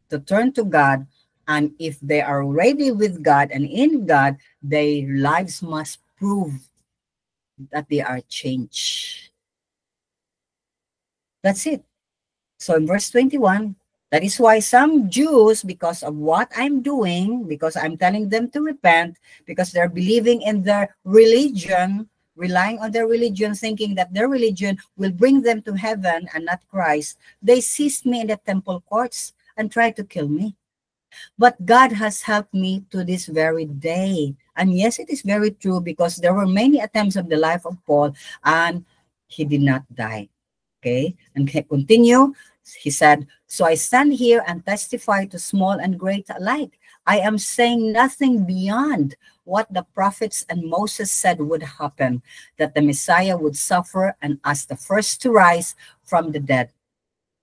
to turn to God, and if they are already with God and in God, their lives must prove that they are changed. That's it. So in verse 21, that is why some Jews, because of what I'm doing, because I'm telling them to repent, because they're believing in their religion, relying on their religion, thinking that their religion will bring them to heaven and not Christ, they seized me in the temple courts and tried to kill me. But God has helped me to this very day. And yes, it is very true, because there were many attempts of the life of Paul and he did not die. Okay, and continue. He said, so I stand here and testify to small and great alike. I am saying nothing beyond what the prophets and Moses said would happen, that the Messiah would suffer, and as the first to rise from the dead,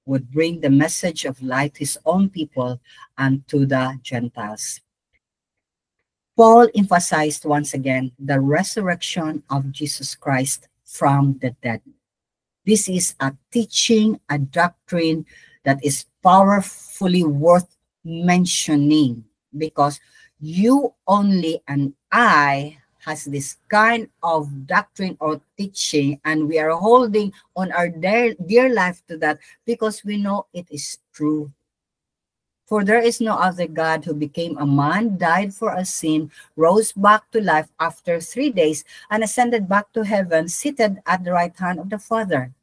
would bring the message of light to his own people and to the Gentiles. Paul emphasized once again the resurrection of Jesus Christ from the dead. This is a teaching, a doctrine that is powerfully worth mentioning, because you only and I has this kind of doctrine or teaching, and we are holding on our dear life to that because we know it is true. For there is no other God who became a man, died for a sin, rose back to life after 3 days, and ascended back to heaven, seated at the right hand of the Father.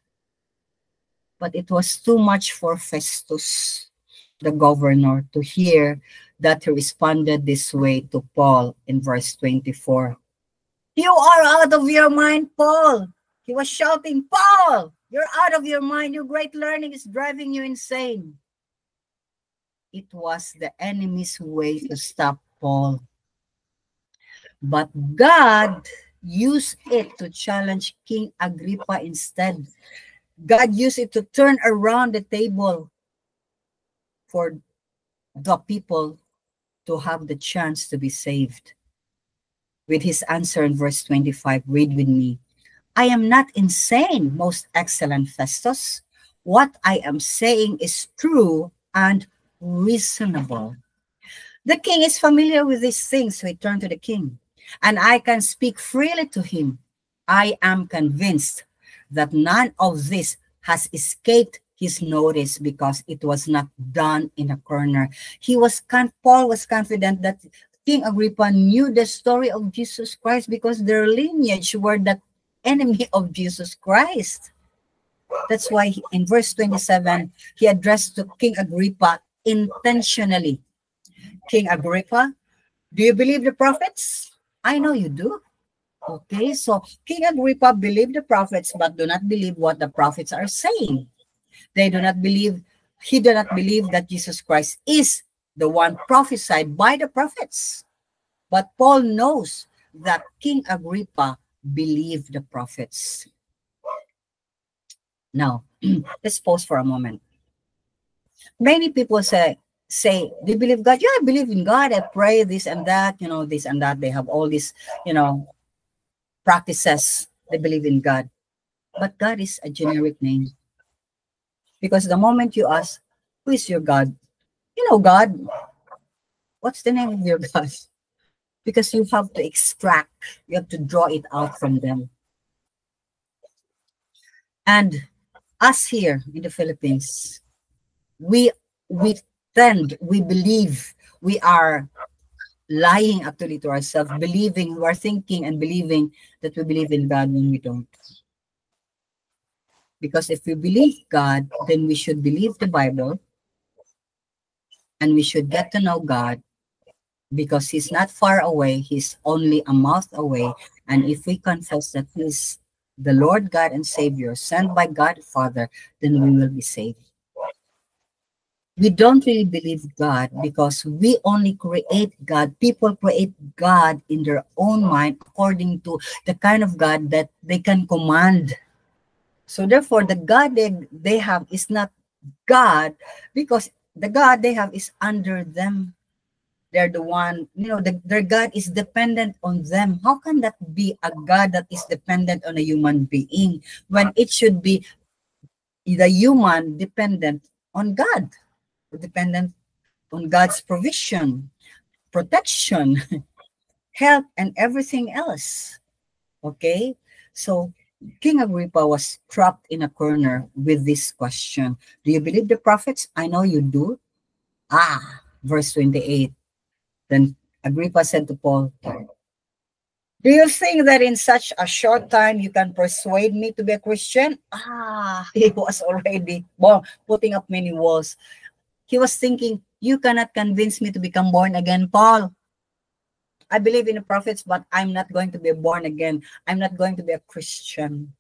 But it was too much for Festus, the governor, to hear that he responded this way to Paul in verse 24. You are out of your mind, Paul. He was shouting, Paul, you're out of your mind. Your great learning is driving you insane. it was the enemy's way to stop Paul. But God used it to challenge King Agrippa instead. God used it to turn around the table for the people to have the chance to be saved. With his answer in verse 25, read with me. I am not insane, most excellent Festus. What I am saying is true and reasonable. The king is familiar with these things, so he turned to the king. And I can speak freely to him. I am convinced that none of this has escaped his notice because it was not done in a corner. Paul was confident that King Agrippa knew the story of Jesus Christ because their lineage were the enemy of Jesus Christ. That's why in verse 27, he addressed to King Agrippa intentionally. King Agrippa, do you believe the prophets? I know you do. Okay, so King Agrippa believed the prophets, but do not believe what the prophets are saying. He do not believe that Jesus Christ is the one prophesied by the prophets. But Paul knows that King Agrippa believed the prophets. Now, let's pause for a moment. Many people say, do you believe God? Yeah, I believe in God. I pray this and that, this and that. They have all these, practices. They believe in God. But God is a generic name. Because the moment you ask, who is your God? God. What's the name of your God? Because you have to extract, you have to draw it out from them. And us here in the Philippines, we believe we are lying actually to ourselves, we are thinking and believing that we believe in God when we don't. Because if we believe God, then we should believe the Bible and we should get to know God because he's not far away, he's only a mouth away. And if we confess that he's the Lord God and Savior sent by God Father, then we will be saved. We don't really believe God because we only create God. People create God in their own mind according to the kind of God that they can command. So therefore, the God they have is not God because the God they have is under them. They're the one, their God is dependent on them. How can that be a God that is dependent on a human being when it should be the human dependent on God? Dependent on God's provision, protection, help, and everything else. Okay? So King Agrippa was trapped in a corner with this question. Do you believe the prophets? I know you do. Verse 28. Then Agrippa said to Paul, do you think that in such a short time you can persuade me to be a Christian? He was already putting up many walls. He was thinking, you cannot convince me to become born again, Paul. I believe in the prophets, but I'm not going to be born again. I'm not going to be a Christian.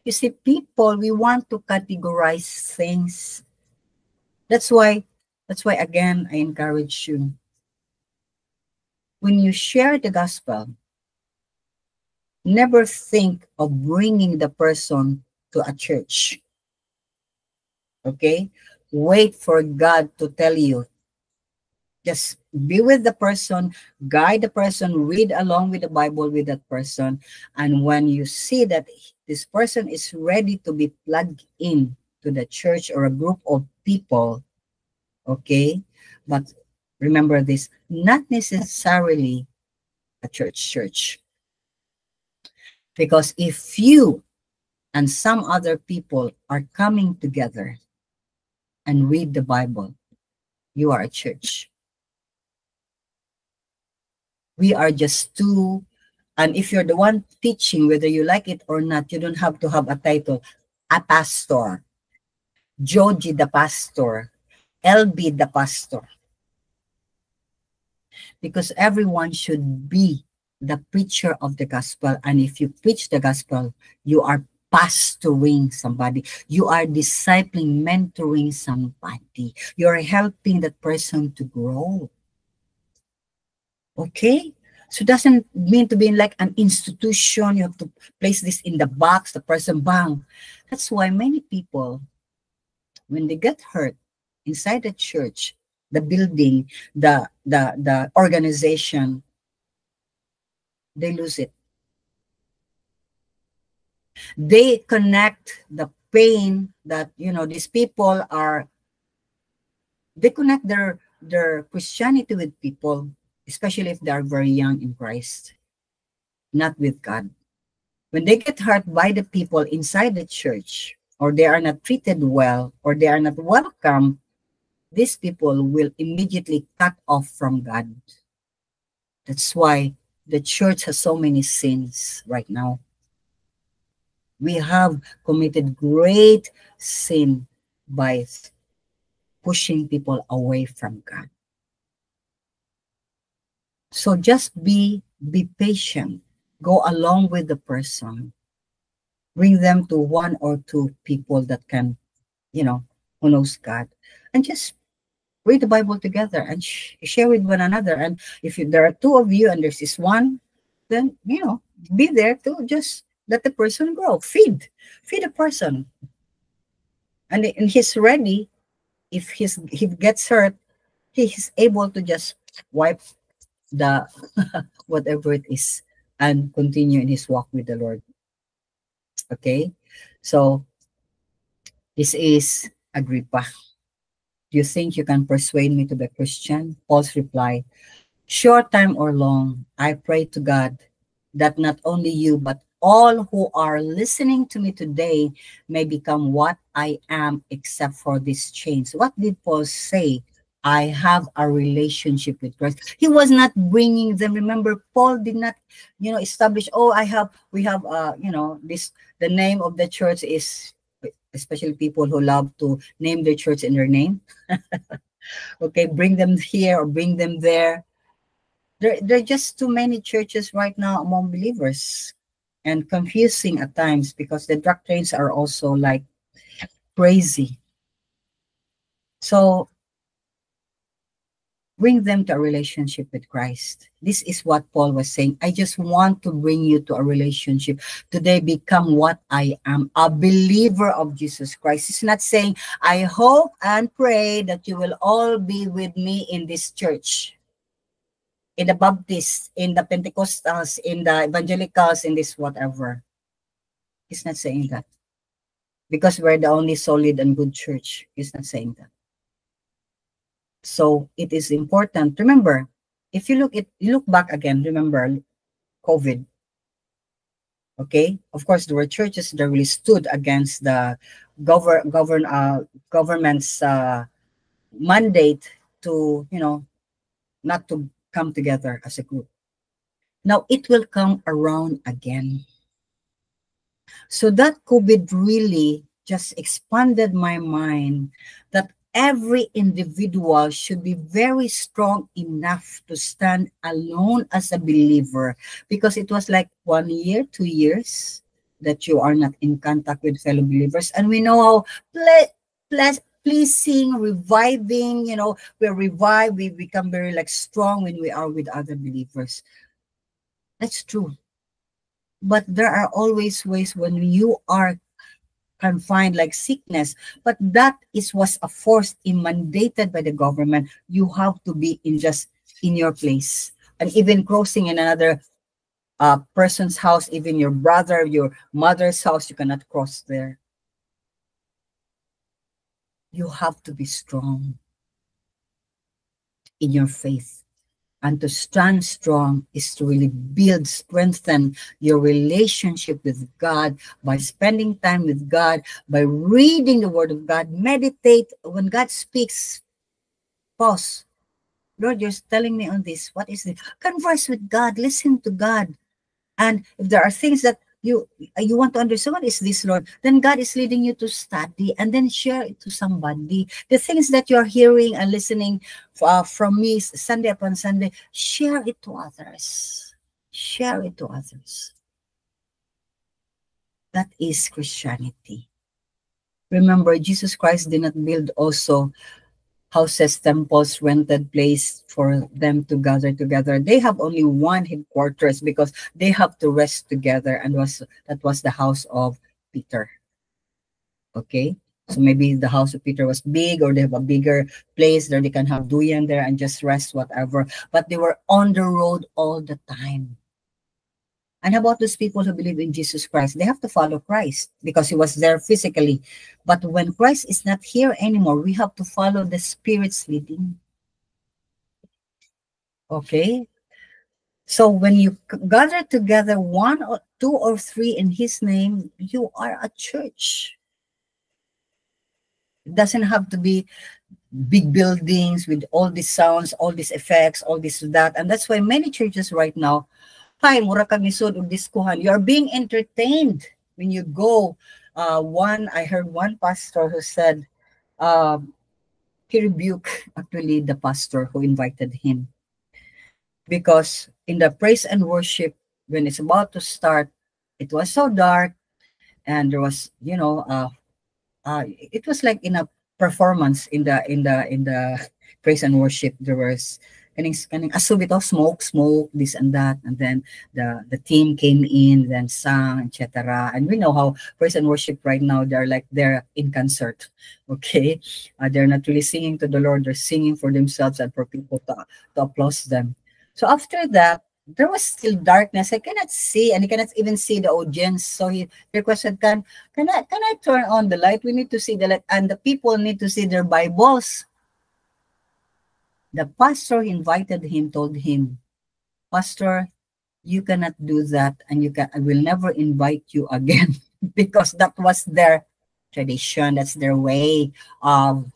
You see, people, we want to categorize things. That's why again, I encourage you. When you share the gospel, never think of bringing the person to a church. Okay? Wait for God to tell you. Just be with the person, guide the person, read along with the Bible with that person. And when you see that this person is ready to be plugged in to the church or a group of people, okay? But remember this, not necessarily a church. Because if you and some other people are coming together and read the Bible, you are a church. We are just two, and if you're the one teaching, whether you like it or not, you don't have to have a title, a pastor, Joji the pastor, LB the pastor. Because everyone should be the preacher of the gospel, and if you preach the gospel, you are pastoring somebody. You are discipling, mentoring somebody. You're helping that person to grow. Okay? So it doesn't mean to be in like an institution. You have to place this in the box, the person bang. That's why many people, when they get hurt inside the church, the building, the organization, they lose it. They connect the pain that, these people are, they connect their Christianity with people, especially if they are very young in Christ, not with God. When they get hurt by the people inside the church, or they are not treated well, or they are not welcome, these people will immediately cut off from God. That's why the church has so many sins right now. We have committed great sin by pushing people away from God. So just be patient. Go along with the person. Bring them to one or two people that can, who knows God. And just read the Bible together and share with one another. And if there are two of you and there's this one, then, be there to just let the person grow. Feed the person. And he's ready. If he gets hurt, he's able to just wipe the whatever it is and continue in his walk with the Lord. Okay? So, this is Agrippa. Do you think you can persuade me to be a Christian? Paul's reply, short time or long, I pray to God that not only you, but all who are listening to me today may become what I am, except for this change. What did Paul say? I have a relationship with Christ. He was not bringing them. Remember, Paul did not, establish, we have, the name of the church is, especially people who love to name their church in their name. Okay, bring them here or bring them there. There are just too many churches right now among believers, and confusing at times because the doctrines are also like crazy. So bring them to a relationship with Christ. This is what Paul was saying. I just want to bring you to a relationship. Today become what I am, a believer of Jesus Christ. He's not saying, I hope and pray that you will all be with me in this church, in the Baptists, in the Pentecostals, in the Evangelicals, in this whatever. He's not saying that. Because we're the only solid and good church. He's not saying that. So it is important. Remember, if you look back again, remember COVID. Okay? Of course, there were churches that really stood against the government's mandate to, not to come together as a group. Now, it will come around again. So that COVID really just expanded my mind that every individual should be very strong enough to stand alone as a believer, because it was like 1 year, 2 years that you are not in contact with fellow believers. And we know how pleasing, reviving, we're revived, we become very like strong when we are with other believers. That's true. But there are always ways when you are confined like sickness, but that was a force mandated by the government. You have to be in your place, and even crossing in another person's house, even your brother, your mother's house, you cannot cross there. You have to be strong in your faith. And to stand strong is to really build, strengthen your relationship with God by spending time with God, by reading the Word of God, meditate. When God speaks, pause. Lord, you're telling me on this. What is it? Converse with God. Listen to God. And if there are things that you want to understand, what is this, Lord? Then God is leading you to study and then share it to somebody. The things that you're hearing and listening from me Sunday upon Sunday, share it to others. Share it to others. That is Christianity. Remember, Jesus Christ did not build also houses, temples, rented place for them to gather together. They have only one headquarters because they have to rest together, and that was the house of Peter. Okay? So maybe the house of Peter was big, or they have a bigger place there they can have duyan there and just rest, whatever. But they were on the road all the time. And how about those people who believe in Jesus Christ? They have to follow Christ because he was there physically. But when Christ is not here anymore, we have to follow the Spirit's leading. Okay? So when you gather together, one or two or three in his name, you are a church. It doesn't have to be big buildings with all these sounds, all these effects, all this that. And that's why many churches right now, hi, mura kami sud og diskuhan. You are being entertained when you go. I heard one pastor who said, he rebuked actually the pastor who invited him. Because in the praise and worship, when it's about to start, it was so dark, and there was, it was like in a performance in the praise and worship. There was kaning asubito, smoke, this and that, and then the team came in, then sang, etc. And we know how praise and worship right now, they're in concert. Okay, they're not really singing to the Lord; they're singing for themselves and for people to applaud them. So after that, there was still darkness. I cannot see, and I cannot even see the audience. So he requested, can I turn on the light? We need to see the light, and the people need to see their Bibles. The pastor invited him, told him, Pastor, you cannot do that, and I will never invite you again, because that was their tradition. That's their way of,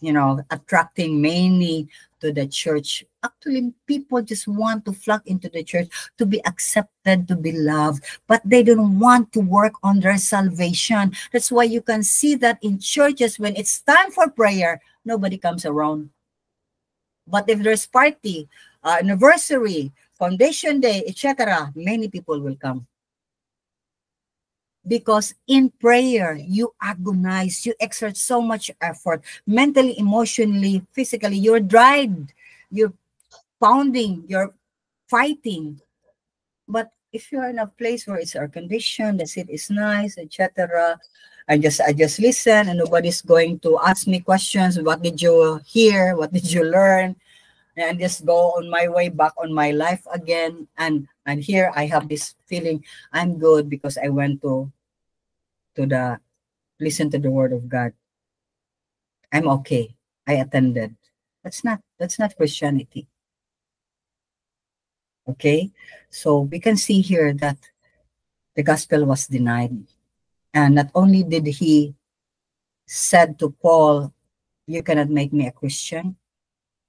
attracting many to the church. Actually, people just want to flock into the church to be accepted, to be loved, but they don't want to work on their salvation. That's why you can see that in churches, when it's time for prayer, nobody comes around. But if there's party, anniversary, foundation day, etc., many people will come. Because in prayer, you agonize, you exert so much effort, mentally, emotionally, physically. You're dried, you're pounding, you're fighting. But if you're in a place where it's air conditioned, the seat is nice, etc., I just listen, and nobody's going to ask me questions. What did you hear? What did you learn? And just go on my way back on my life again. And here I have this feeling I'm good because I went to listen to the word of God. I'm okay. I attended. That's not Christianity. Okay? So we can see here that the gospel was denied. And not only did he said to Paul, you cannot make me a Christian.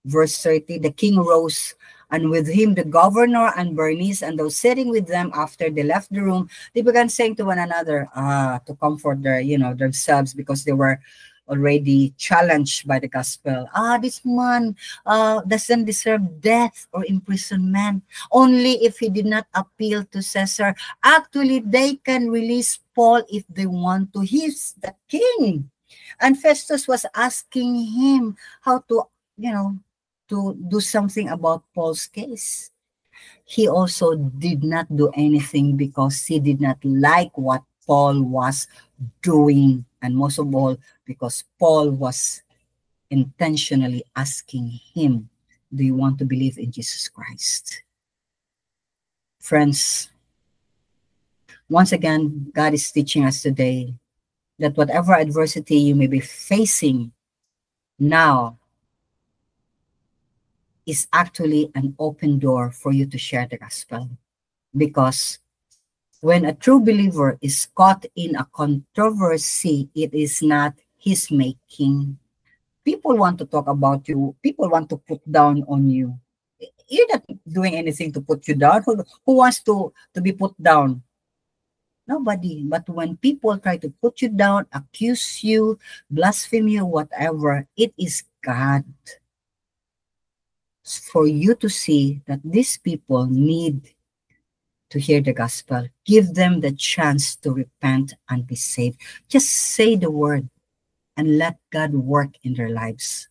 Verse 30, the king rose, and with him the governor and Bernice and those sitting with them. After they left the room, they began saying to one another, to comfort themselves, because they were already challenged by the gospel. This man doesn't deserve death or imprisonment. Only if he did not appeal to Caesar. Actually, they can release Paul if they want to. He's the king. And Festus was asking him how to do something about Paul's case. He also did not do anything because he did not like what Paul was doing, and most of all, because Paul was intentionally asking him, do you want to believe in Jesus Christ? Friends, once again, God is teaching us today that whatever adversity you may be facing now is actually an open door for you to share the gospel. Because when a true believer is caught in a controversy, it is not his making. People want to talk about you. People want to put down on you. You're not doing anything to put you down. Who wants to be put down? Nobody. But when people try to put you down, accuse you, blaspheme you, whatever, it is God. For you to see that these people need to hear the gospel. Give them the chance to repent and be saved. Just say the word and let God work in their lives.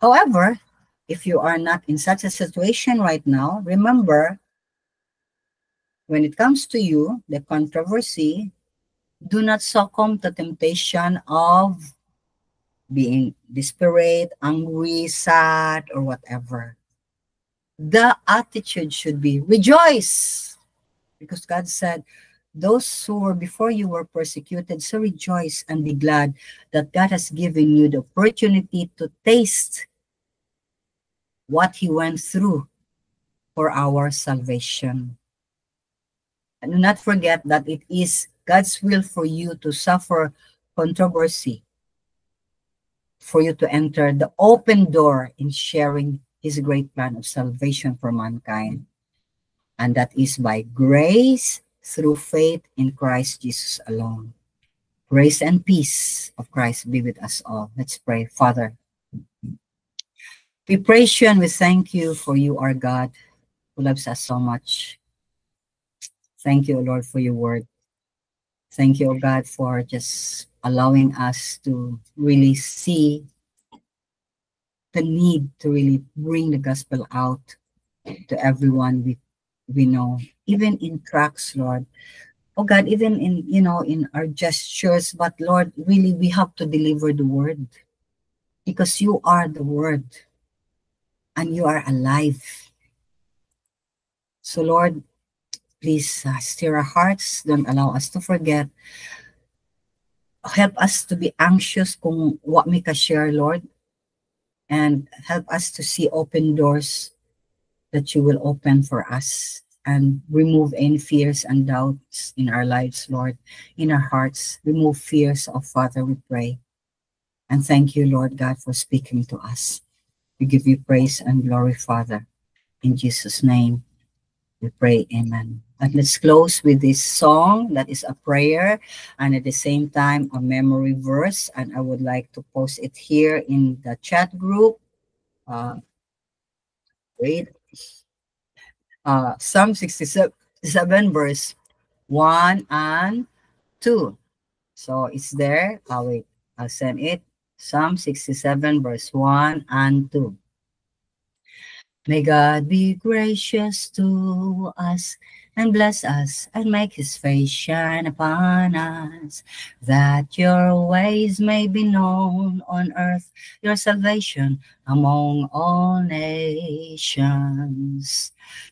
However, if you are not in such a situation right now, remember, when it comes to you, the controversy, do not succumb to temptation of being desperate, angry, sad, or whatever. The attitude should be rejoice, because God said, those who were before you were persecuted, so rejoice and be glad that God has given you the opportunity to taste what he went through for our salvation. And do not forget that it is God's will for you to suffer controversy, for you to enter the open door in sharing his great plan of salvation for mankind. And that is by grace through faith in Christ Jesus alone. Grace and peace of Christ be with us all. Let's pray. Father, we praise you and we thank you, for you are God who loves us so much. Thank you, Lord, for your word. Thank you, God, for just allowing us to really see the need to really bring the gospel out to everyone we know, even in tracks, Lord. Oh God, even in, in our gestures, but Lord, really we have to deliver the word, because you are the word and you are alive. So Lord, please stir our hearts. Don't allow us to forget. Help us to be anxious kung what may ka-share, Lord. And help us to see open doors that you will open for us, and remove any fears and doubts in our lives, Lord, in our hearts. Remove fears, oh Father, we pray. And thank you, Lord God, for speaking to us. We give you praise and glory, Father. In Jesus' name, we pray, amen. And let's close with this song that is a prayer and at the same time a memory verse. And I would like to post it here in the chat group. Wait. Psalm 67 verse 1 and 2. So it's there. Wait, I'll send it. Psalm 67 verse 1 and 2. May God be gracious to us and bless us and make his face shine upon us, that your ways may be known on earth, your salvation among all nations.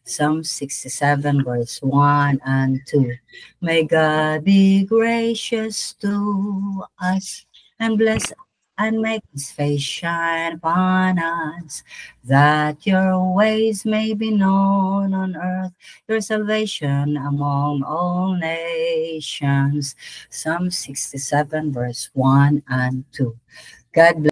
Psalm 67 verse 1 and 2. May God be gracious to us and bless and make his face shine upon us, that your ways may be known on earth, your salvation among all nations. Psalm 67 verse 1 and 2. God bless.